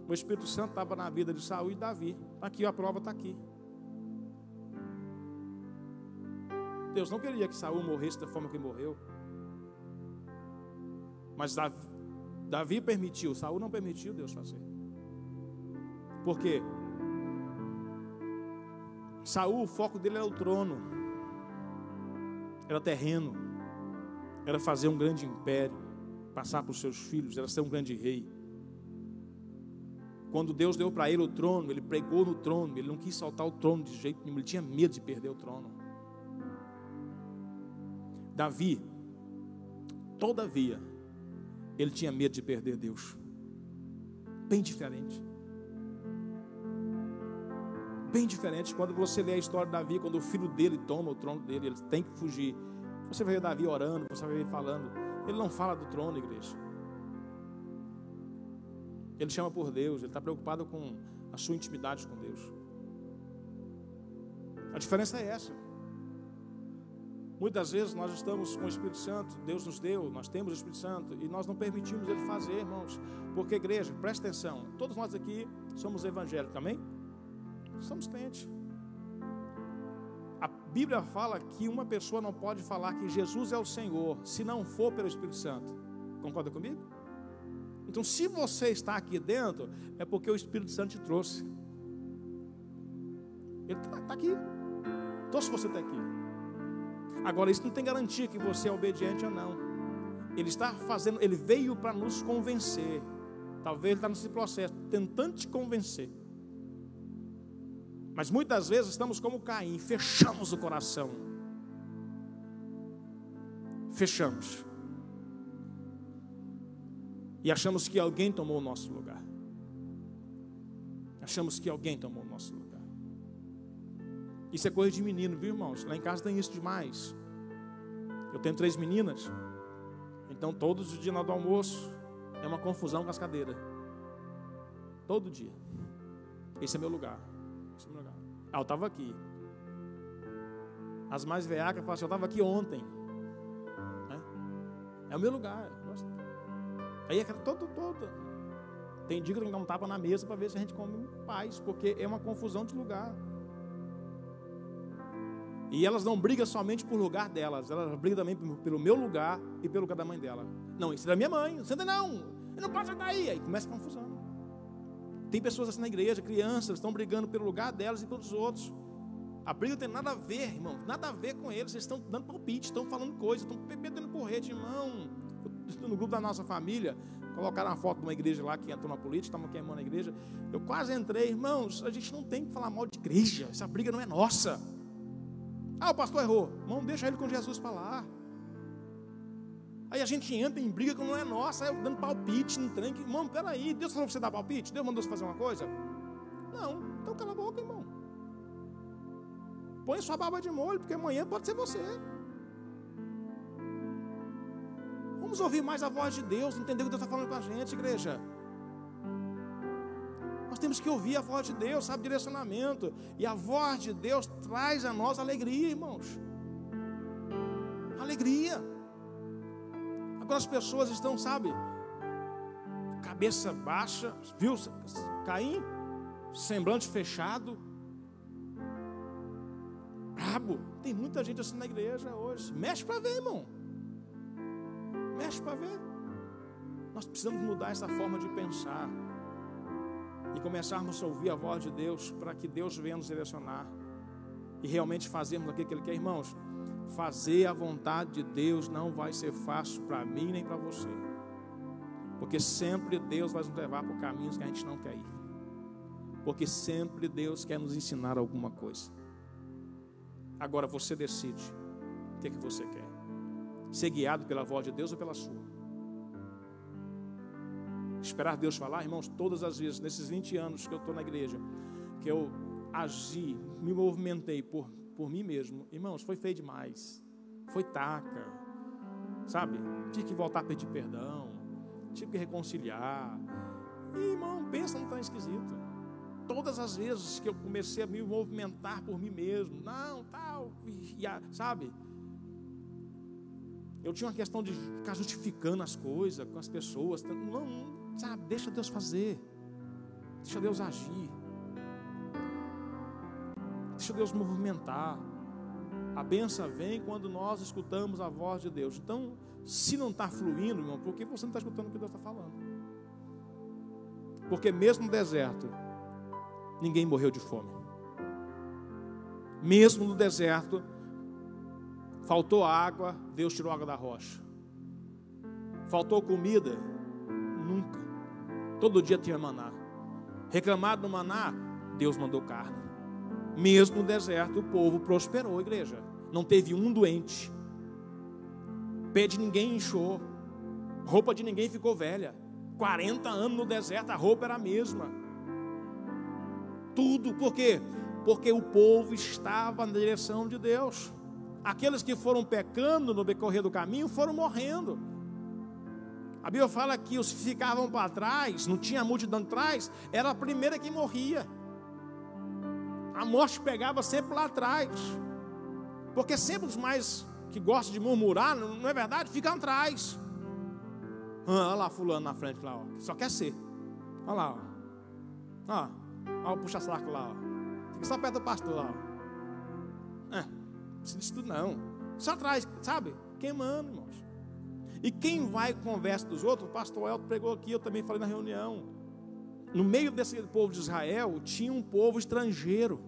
o Espírito Santo estava na vida de Saul e Davi. Aqui, a prova está aqui. Deus não queria que Saul morresse da forma que morreu. Mas Davi permitiu, Saul não permitiu Deus fazer. Por quê? Saul, o foco dele era o trono, era terreno, era fazer um grande império, passar para os seus filhos, era ser um grande rei. Quando Deus deu para ele o trono, ele pregou no trono, ele não quis soltar o trono de jeito nenhum, ele tinha medo de perder o trono. Davi, todavia, ele tinha medo de perder Deus. Bem diferente. Bem diferente quando você lê a história de Davi, quando o filho dele toma o trono dele, ele tem que fugir. Você vai ver Davi orando, você vai ver ele falando. Ele não fala do trono, igreja. Ele chama por Deus, ele está preocupado com a sua intimidade com Deus. A diferença é essa. Muitas vezes nós estamos com o Espírito Santo, Deus nos deu, nós temos o Espírito Santo, e nós não permitimos Ele fazer, irmãos. Porque, igreja, presta atenção, todos nós aqui somos evangélicos, amém? Somos crentes. A Bíblia fala que uma pessoa não pode falar que Jesus é o Senhor, se não for pelo Espírito Santo. Concorda comigo? Então, se você está aqui dentro, é porque o Espírito Santo te trouxe. Ele está aqui. Então, se você está aqui. Agora, isso não tem garantia que você é obediente ou não. Ele está fazendo, ele veio para nos convencer. Talvez ele está nesse processo, tentando te convencer. Mas muitas vezes estamos como Caim, fechamos o coração. Fechamos. E achamos que alguém tomou o nosso lugar. Achamos que alguém tomou o nosso lugar. Isso é coisa de menino, viu, irmãos? Lá em casa tem isso demais. Eu tenho 3 meninas. Então todos os dias na hora do almoço é uma confusão com as cadeiras. Todo dia. Esse é meu lugar. Esse é meu lugar. Ah, eu estava aqui. As mais veacas falam assim, eu estava aqui ontem. É o meu lugar. Aí é todo. Tem dia que tem que dar um tapa na mesa para ver se a gente come em paz, porque é uma confusão de lugar. E elas não brigam somente por lugar delas, elas brigam também pelo meu lugar e pelo lugar da mãe dela. Não, isso é da minha mãe, não senta não, eu não posso sentar aí. Aí começa a confusão. Tem pessoas assim na igreja, crianças, estão brigando pelo lugar delas e pelos outros. A briga não tem nada a ver, irmão, nada a ver com eles. Eles estão dando palpite, estão falando coisas, estão bebendo porrete, irmão. No grupo da nossa família, colocaram uma foto de uma igreja lá que entrou na política, estavam queimando a igreja. Eu quase entrei, irmãos, a gente não tem que falar mal de igreja, essa briga não é nossa. Ah, o pastor errou. Irmão, deixa ele com Jesus para lá. Aí a gente entra em briga que não é nossa, aí dando palpite no trem. Irmão, peraí, Deus falou para você dar palpite? Deus mandou você fazer uma coisa? Não, então cala a boca, irmão. Põe sua barba de molho, porque amanhã pode ser você. Vamos ouvir mais a voz de Deus, entender o que Deus está falando com a gente, igreja. Nós temos que ouvir a voz de Deus, sabe, direcionamento. E a voz de Deus traz a nós alegria, irmãos. Alegria. Agora as pessoas estão, sabe, cabeça baixa, viu, Caim, semblante fechado, brabo. Tem muita gente assim na igreja hoje. Mexe para ver, irmão. Mexe para ver. Nós precisamos mudar essa forma de pensar e começarmos a ouvir a voz de Deus, para que Deus venha nos direcionar e realmente fazermos aquilo que Ele quer. Irmãos, fazer a vontade de Deus não vai ser fácil para mim nem para você, porque sempre Deus vai nos levar por caminhos que a gente não quer ir, porque sempre Deus quer nos ensinar alguma coisa. Agora você decide o que é que você quer, ser guiado pela voz de Deus ou pela sua. Esperar Deus falar, irmãos, todas as vezes, nesses 20 anos que eu estou na igreja, que eu agi, me movimentei por mim mesmo, irmãos, foi feio demais, foi taca, sabe? Tive que voltar a pedir perdão, tive que reconciliar. E, irmão, pensa num trem esquisito. Todas as vezes que eu comecei a me movimentar por mim mesmo, não, tal, sabe? Eu tinha uma questão de ficar justificando as coisas com as pessoas. Não, sabe? Deixa Deus fazer. Deixa Deus agir. Deixa Deus movimentar. A bênção vem quando nós escutamos a voz de Deus. Então, se não está fluindo, irmão, por que você não está escutando o que Deus está falando? Porque mesmo no deserto, ninguém morreu de fome. Mesmo no deserto, faltou água, Deus tirou água da rocha. Faltou comida? Nunca. Todo dia tinha maná. Reclamado do maná, Deus mandou carne. Mesmo no deserto, o povo prosperou, igreja. Não teve um doente. Pé de ninguém inchou. Roupa de ninguém ficou velha. 40 anos no deserto, a roupa era a mesma. Tudo, por quê? Porque o povo estava na direção de Deus. Aqueles que foram pecando no decorrer do caminho foram morrendo. A Bíblia fala que os que ficavam para trás, não tinha multidão atrás, era a primeira que morria. A morte pegava sempre lá atrás. Porque sempre os mais que gostam de murmurar, não é verdade? Ficam atrás. Olha lá fulano na frente lá, ó, só quer ser. Olha lá, ó. Olha o puxa-saco lá, ó. Fica só perto do pastor lá, ó. Não precisa disso tudo não. Só atrás, sabe? Queimando, irmãos. E quem vai com a conversa dos outros, o pastor Elton pregou aqui, eu também falei na reunião. No meio desse povo de Israel, tinha um povo estrangeiro.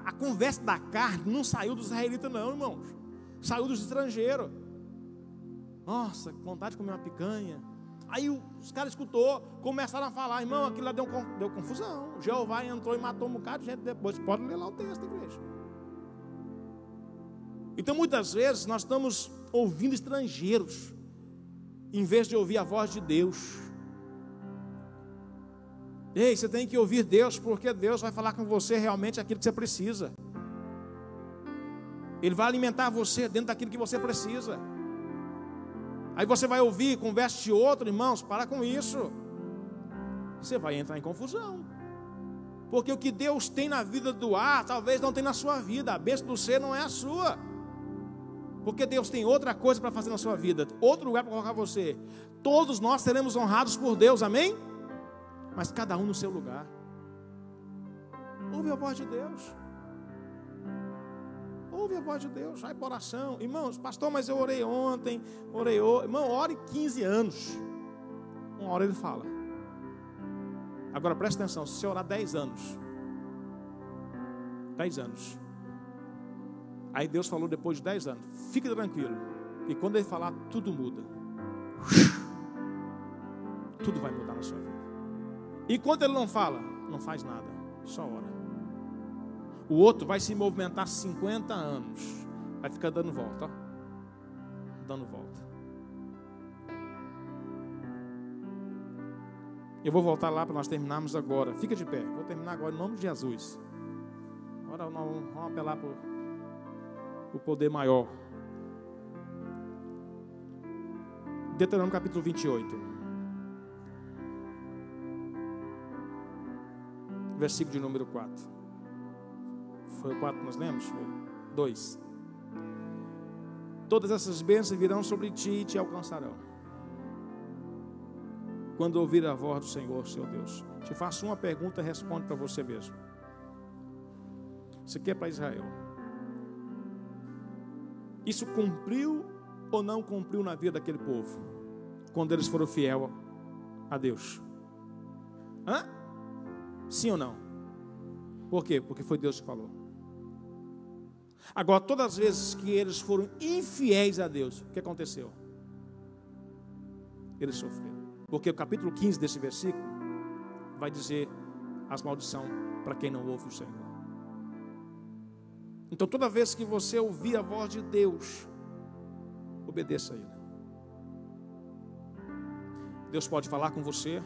A conversa da carne não saiu dos israelitas não, irmãos. Saiu dos estrangeiros. Nossa, vontade de comer uma picanha. Aí os caras escutou, começaram a falar, irmão, aquilo lá deu confusão. Jeová entrou e matou um bocado de gente depois. Pode ler lá o texto, igreja. Então muitas vezes nós estamos ouvindo estrangeiros, em vez de ouvir a voz de Deus. Ei, você tem que ouvir Deus, porque Deus vai falar com você realmente aquilo que você precisa. Ele vai alimentar você dentro daquilo que você precisa. Aí você vai ouvir conversa de outro, irmãos, para com isso. Você vai entrar em confusão. Porque o que Deus tem na vida do ar, talvez não tem na sua vida. A bênção do ser não é a sua. Porque Deus tem outra coisa para fazer na sua vida, outro lugar para colocar você. Todos nós seremos honrados por Deus, amém? Mas cada um no seu lugar. Ouve a voz de Deus. Ouve a voz de Deus, vai para oração. Irmãos, pastor, mas eu orei ontem, orei hoje. Irmão, ore 15 anos. Uma hora ele fala. Agora presta atenção, se você orar 10 anos. 10 anos. Aí Deus falou depois de 10 anos, fique tranquilo. E quando Ele falar, tudo muda. Tudo vai mudar na sua vida. E quando Ele não fala, não faz nada, só ora. O outro vai se movimentar 50 anos. Vai ficar dando volta, ó. Dando volta. Eu vou voltar lá para nós terminarmos agora. Fica de pé. Vou terminar agora em nome de Jesus. Agora nós vamos apelar para o poder maior. Deuteronômio capítulo 28. Versículo de número 4. Foi o 4 que nós lemos? Foi 2. Todas essas bênçãos virão sobre ti e te alcançarão, quando ouvir a voz do Senhor, seu Deus. Te faço uma pergunta e responde para você mesmo. Isso aqui é para Israel. Isso cumpriu ou não cumpriu na vida daquele povo, quando eles foram fiéis a Deus? Sim ou não? Por quê? Porque foi Deus que falou. Agora, todas as vezes que eles foram infiéis a Deus, o que aconteceu? Eles sofreram. Porque o capítulo 15 desse versículo vai dizer as maldições para quem não ouve o Senhor. Então, toda vez que você ouvir a voz de Deus, obedeça a Ele. Deus pode falar com você,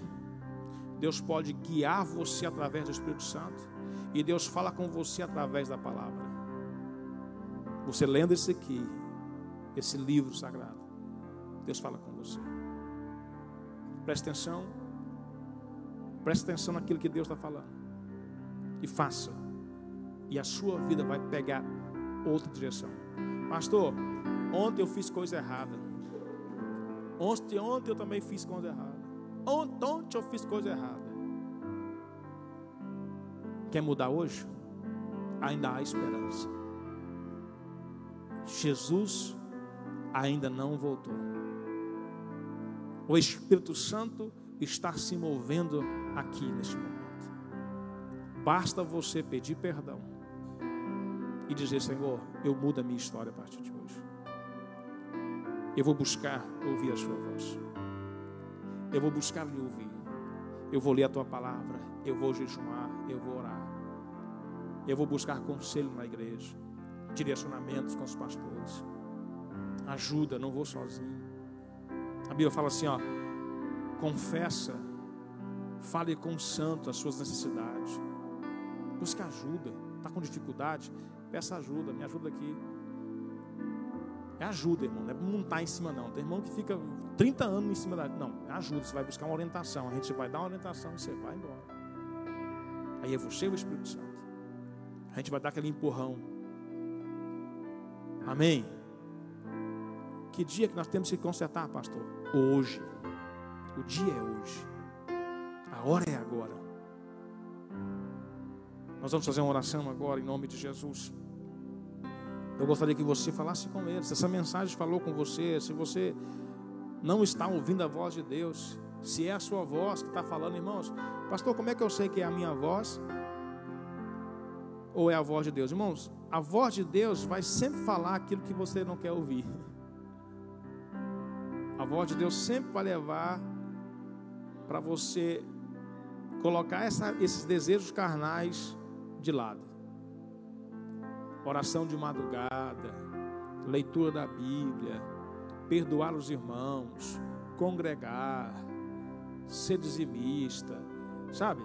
Deus pode guiar você através do Espírito Santo, e Deus fala com você através da palavra. Você lendo isso aqui, esse livro sagrado, Deus fala com você. Preste atenção naquilo que Deus está falando, e faça, e a sua vida vai pegar outra direção. Pastor, ontem eu fiz coisa errada. Ontem eu também fiz coisa errada. Ontem eu fiz coisa errada. Quer mudar hoje? Ainda há esperança. Jesus ainda não voltou. O Espírito Santo está se movendo aqui neste momento. Basta você pedir perdão e dizer: Senhor, eu mudo a minha história a partir de hoje. Eu vou buscar ouvir a sua voz. Eu vou buscar lhe ouvir. Eu vou ler a tua palavra. Eu vou jejuar. Eu vou orar. Eu vou buscar conselho na igreja, direcionamentos com os pastores. Ajuda, não vou sozinho. A Bíblia fala assim, ó: confessa, fale com o santo as suas necessidades. Busque ajuda. Está com dificuldade? Peça ajuda, me ajuda aqui. É ajuda, irmão, não é montar em cima não. Tem irmão que fica 30 anos em cima da... Não, é ajuda, você vai buscar uma orientação. A gente vai dar uma orientação e você vai embora. Aí é você e o Espírito Santo. A gente vai dar aquele empurrão. Amém? Que dia que nós temos que consertar, pastor? Hoje. O dia é hoje. A hora é agora. Nós vamos fazer uma oração agora em nome de Jesus. Eu gostaria que você falasse com ele. Se essa mensagem falou com você, se você não está ouvindo a voz de Deus, se é a sua voz que está falando, irmãos, pastor, como é que eu sei que é a minha voz ou é a voz de Deus? Irmãos, a voz de Deus vai sempre falar aquilo que você não quer ouvir. A voz de Deus sempre vai levar para você colocar esses desejos carnais de lado. Oração de madrugada, leitura da Bíblia, perdoar os irmãos, congregar, ser dizimista, sabe?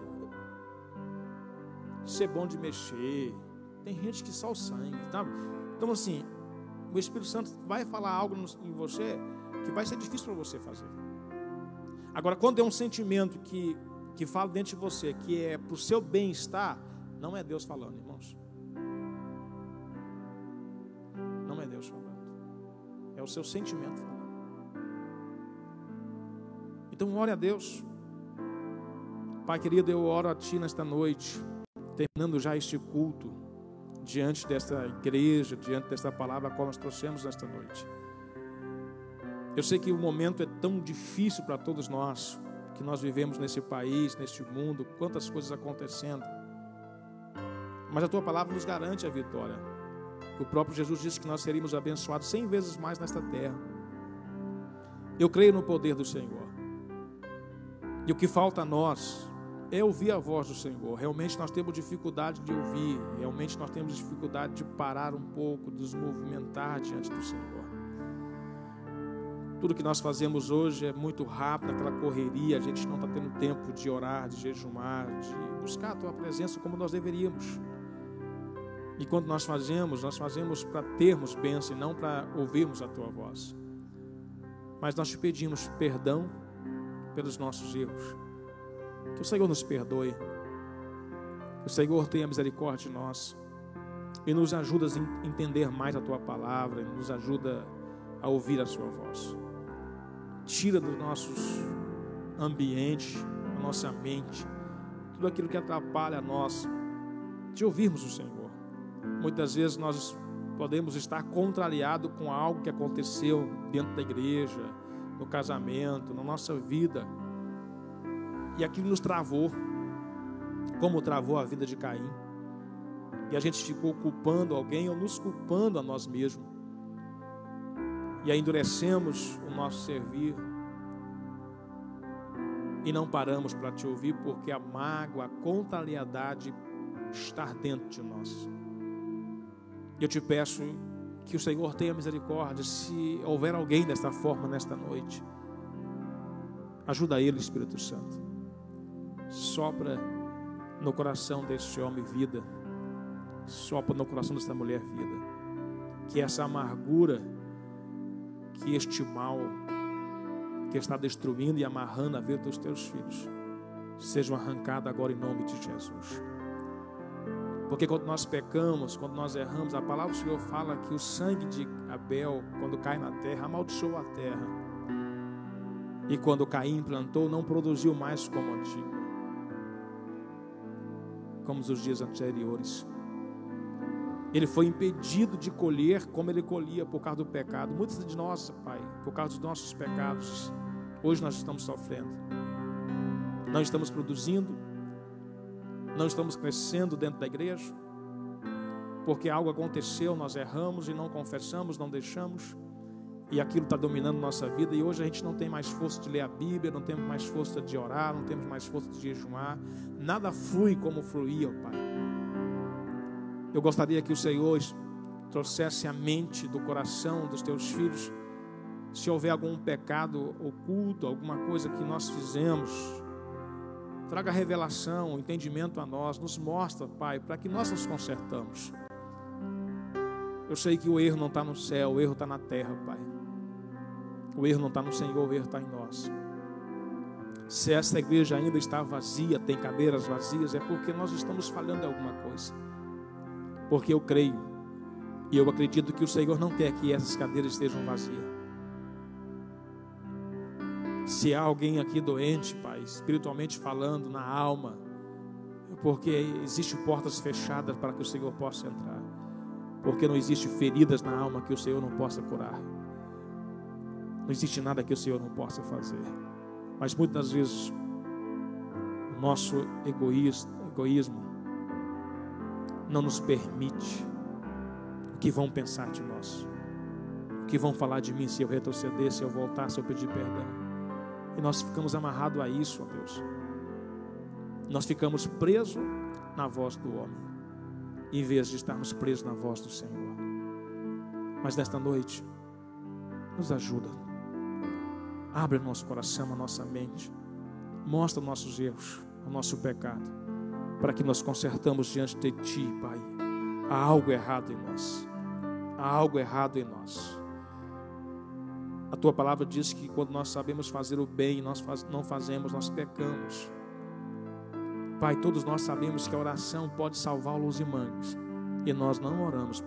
Ser bom de mexer. Tem gente que só o sangue, sabe? Então assim, o Espírito Santo vai falar algo em você que vai ser difícil para você fazer. Agora, quando é um sentimento que fala dentro de você, que é para o seu bem-estar, não é Deus falando, irmãos. Não é Deus falando. É o seu sentimento falando. Então, ore a Deus. Pai querido, eu oro a Ti nesta noite, terminando já este culto, diante desta igreja, diante desta palavra a qual nós trouxemos nesta noite. Eu sei que o momento é tão difícil para todos nós, que nós vivemos nesse país, neste mundo, quantas coisas acontecendo. Mas a Tua palavra nos garante a vitória. O próprio Jesus disse que nós seríamos abençoados 100 vezes mais nesta terra. Eu creio no poder do Senhor. E o que falta a nós é ouvir a voz do Senhor. Realmente nós temos dificuldade de ouvir. Realmente nós temos dificuldade de parar um pouco, de nos movimentar diante do Senhor. Tudo que nós fazemos hoje é muito rápido, aquela correria. A gente não está tendo tempo de orar, de jejumar, de buscar a Tua presença como nós deveríamos. E quando nós fazemos para termos bênção e não para ouvirmos a Tua voz. Mas nós te pedimos perdão pelos nossos erros. Que o Senhor nos perdoe. Que o Senhor tenha misericórdia de nós. E nos ajuda a entender mais a Tua palavra. E nos ajuda a ouvir a Sua voz. Tira do nosso ambiente, da nossa mente, tudo aquilo que atrapalha a nós de ouvirmos o Senhor. Muitas vezes nós podemos estar contrariados com algo que aconteceu dentro da igreja, no casamento, na nossa vida. E aquilo nos travou, como travou a vida de Caim. E a gente ficou culpando alguém ou nos culpando a nós mesmos. E aí endurecemos o nosso servir. E não paramos para Te ouvir, porque a mágoa, a contrariedade está dentro de nós. Eu te peço que o Senhor tenha misericórdia. Se houver alguém desta forma nesta noite, ajuda ele, Espírito Santo. Sopra no coração deste homem vida. Sopra no coração desta mulher vida. Que essa amargura que este mal que está destruindo e amarrando a vida dos teus filhos sejam arrancados agora em nome de Jesus. Porque quando nós pecamos, quando nós erramos, a palavra do Senhor fala que o sangue de Abel, quando cai na terra, amaldiçoou a terra. E quando Caim plantou, não produziu mais como antigo, como nos dias anteriores. Ele foi impedido de colher como ele colhia por causa do pecado. Muitos de nós, Pai, por causa dos nossos pecados, hoje nós estamos sofrendo. Não estamos produzindo, não estamos crescendo dentro da igreja, porque algo aconteceu, nós erramos e não confessamos, não deixamos, e aquilo está dominando nossa vida, e hoje a gente não tem mais força de ler a Bíblia, não temos mais força de orar, não temos mais força de jejuar, nada flui como fluía, Pai. Eu gostaria que o Senhor trouxesse à mente do coração dos teus filhos, se houver algum pecado oculto, alguma coisa que nós fizemos, traga revelação, entendimento a nós, nos mostra, Pai, para que nós nos consertamos. Eu sei que o erro não está no céu, o erro está na terra, Pai. O erro não está no Senhor, o erro está em nós. Se essa igreja ainda está vazia, tem cadeiras vazias, é porque nós estamos falhando em alguma coisa. Porque eu creio e eu acredito que o Senhor não quer que essas cadeiras estejam vazias. Se há alguém aqui doente, Pai, espiritualmente falando, na alma, é porque existem portas fechadas para que o Senhor possa entrar. Porque não existem feridas na alma que o Senhor não possa curar. Não existe nada que o Senhor não possa fazer. Mas muitas vezes o nosso egoísmo não nos permite o que vão pensar de nós, o que vão falar de mim se eu retroceder, se eu voltar, se eu pedir perdão. E nós ficamos amarrados a isso, ó Deus. Nós ficamos presos na voz do homem, em vez de estarmos presos na voz do Senhor. Mas nesta noite, nos ajuda. Abre o nosso coração, a nossa mente. Mostra nossos erros, o nosso pecado, para que nós consertamos diante de Ti, Pai. Há algo errado em nós. Há algo errado em nós. A Tua palavra diz que quando nós sabemos fazer o bem, nós não fazemos, nós pecamos. Pai, todos nós sabemos que a oração pode salvar os imangues, e nós não oramos.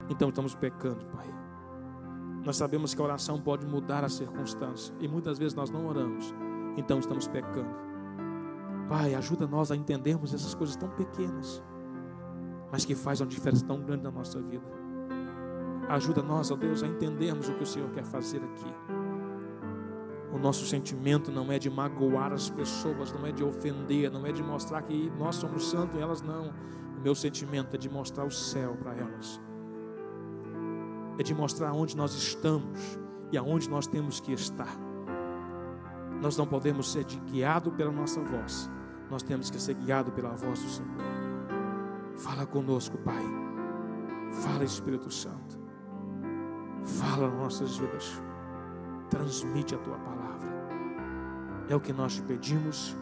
Então estamos pecando, Pai. Nós sabemos que a oração pode mudar a circunstância, e muitas vezes nós não oramos, então estamos pecando. Pai, ajuda nós a entendermos essas coisas tão pequenas, mas que fazem uma diferença tão grande na nossa vida. Ajuda nós, ó Deus, a entendermos o que o Senhor quer fazer aqui. O nosso sentimento não é de magoar as pessoas, não é de ofender, não é de mostrar que nós somos santos e elas não. O meu sentimento é de mostrar o céu para elas. É de mostrar onde nós estamos e aonde nós temos que estar. Nós não podemos ser guiados pela nossa voz, nós temos que ser guiados pela voz do Senhor. Fala conosco, Pai. Fala, Espírito Santo. Fala nas nossas vidas. Transmite a Tua palavra. É o que nós te pedimos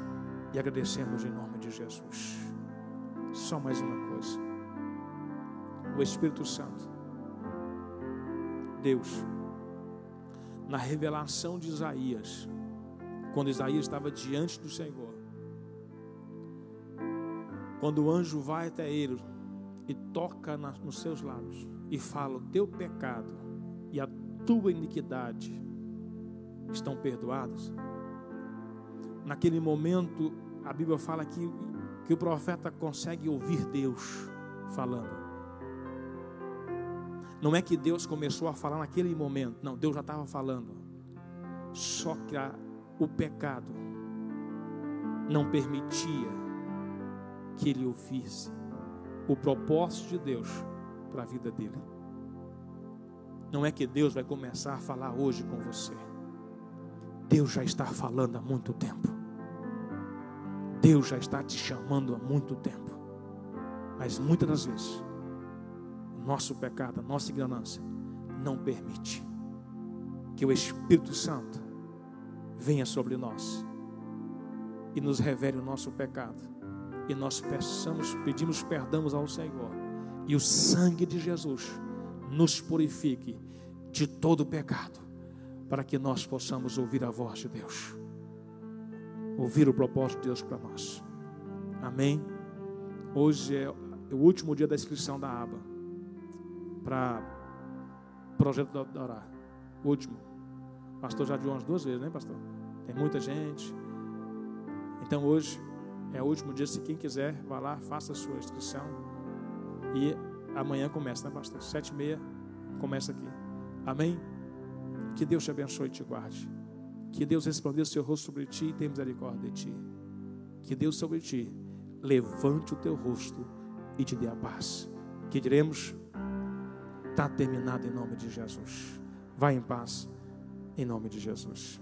e agradecemos em nome de Jesus. Só mais uma coisa. O Espírito Santo, Deus, na revelação de Isaías, quando Isaías estava diante do Senhor, quando o anjo vai até ele e toca nos seus lábios e fala: o teu pecado e a tua iniquidade estão perdoados. Naquele momento, a Bíblia fala que o profeta consegue ouvir Deus falando. Não é que Deus começou a falar naquele momento, não, Deus já estava falando. Só que o pecado não permitia que ele ouvisse o propósito de Deus para a vida dele. Não é que Deus vai começar a falar hoje com você. Deus já está falando há muito tempo. Deus já está te chamando há muito tempo. Mas muitas das vezes, o nosso pecado, a nossa ignorância, não permite que o Espírito Santo venha sobre nós e nos revele o nosso pecado. E nós pedimos perdão ao Senhor. E o sangue de Jesus nos purifique de todo o pecado, para que nós possamos ouvir a voz de Deus, ouvir o propósito de Deus para nós. Amém? Hoje é o último dia da inscrição da aba para Projeto da Orar. Último. O pastor já viu umas 2 vezes, né, pastor? Tem muita gente. Então hoje é o último dia. Se quem quiser, vá lá, faça a sua inscrição. E amanhã começa, né, pastor? 7h30 começa aqui. Amém? Que Deus te abençoe e te guarde. Que Deus resplandeça o seu rosto sobre ti e tenha misericórdia de ti. Que Deus sobre ti levante o teu rosto e te dê a paz. Que diremos: está terminado em nome de Jesus. Vá em paz, em nome de Jesus.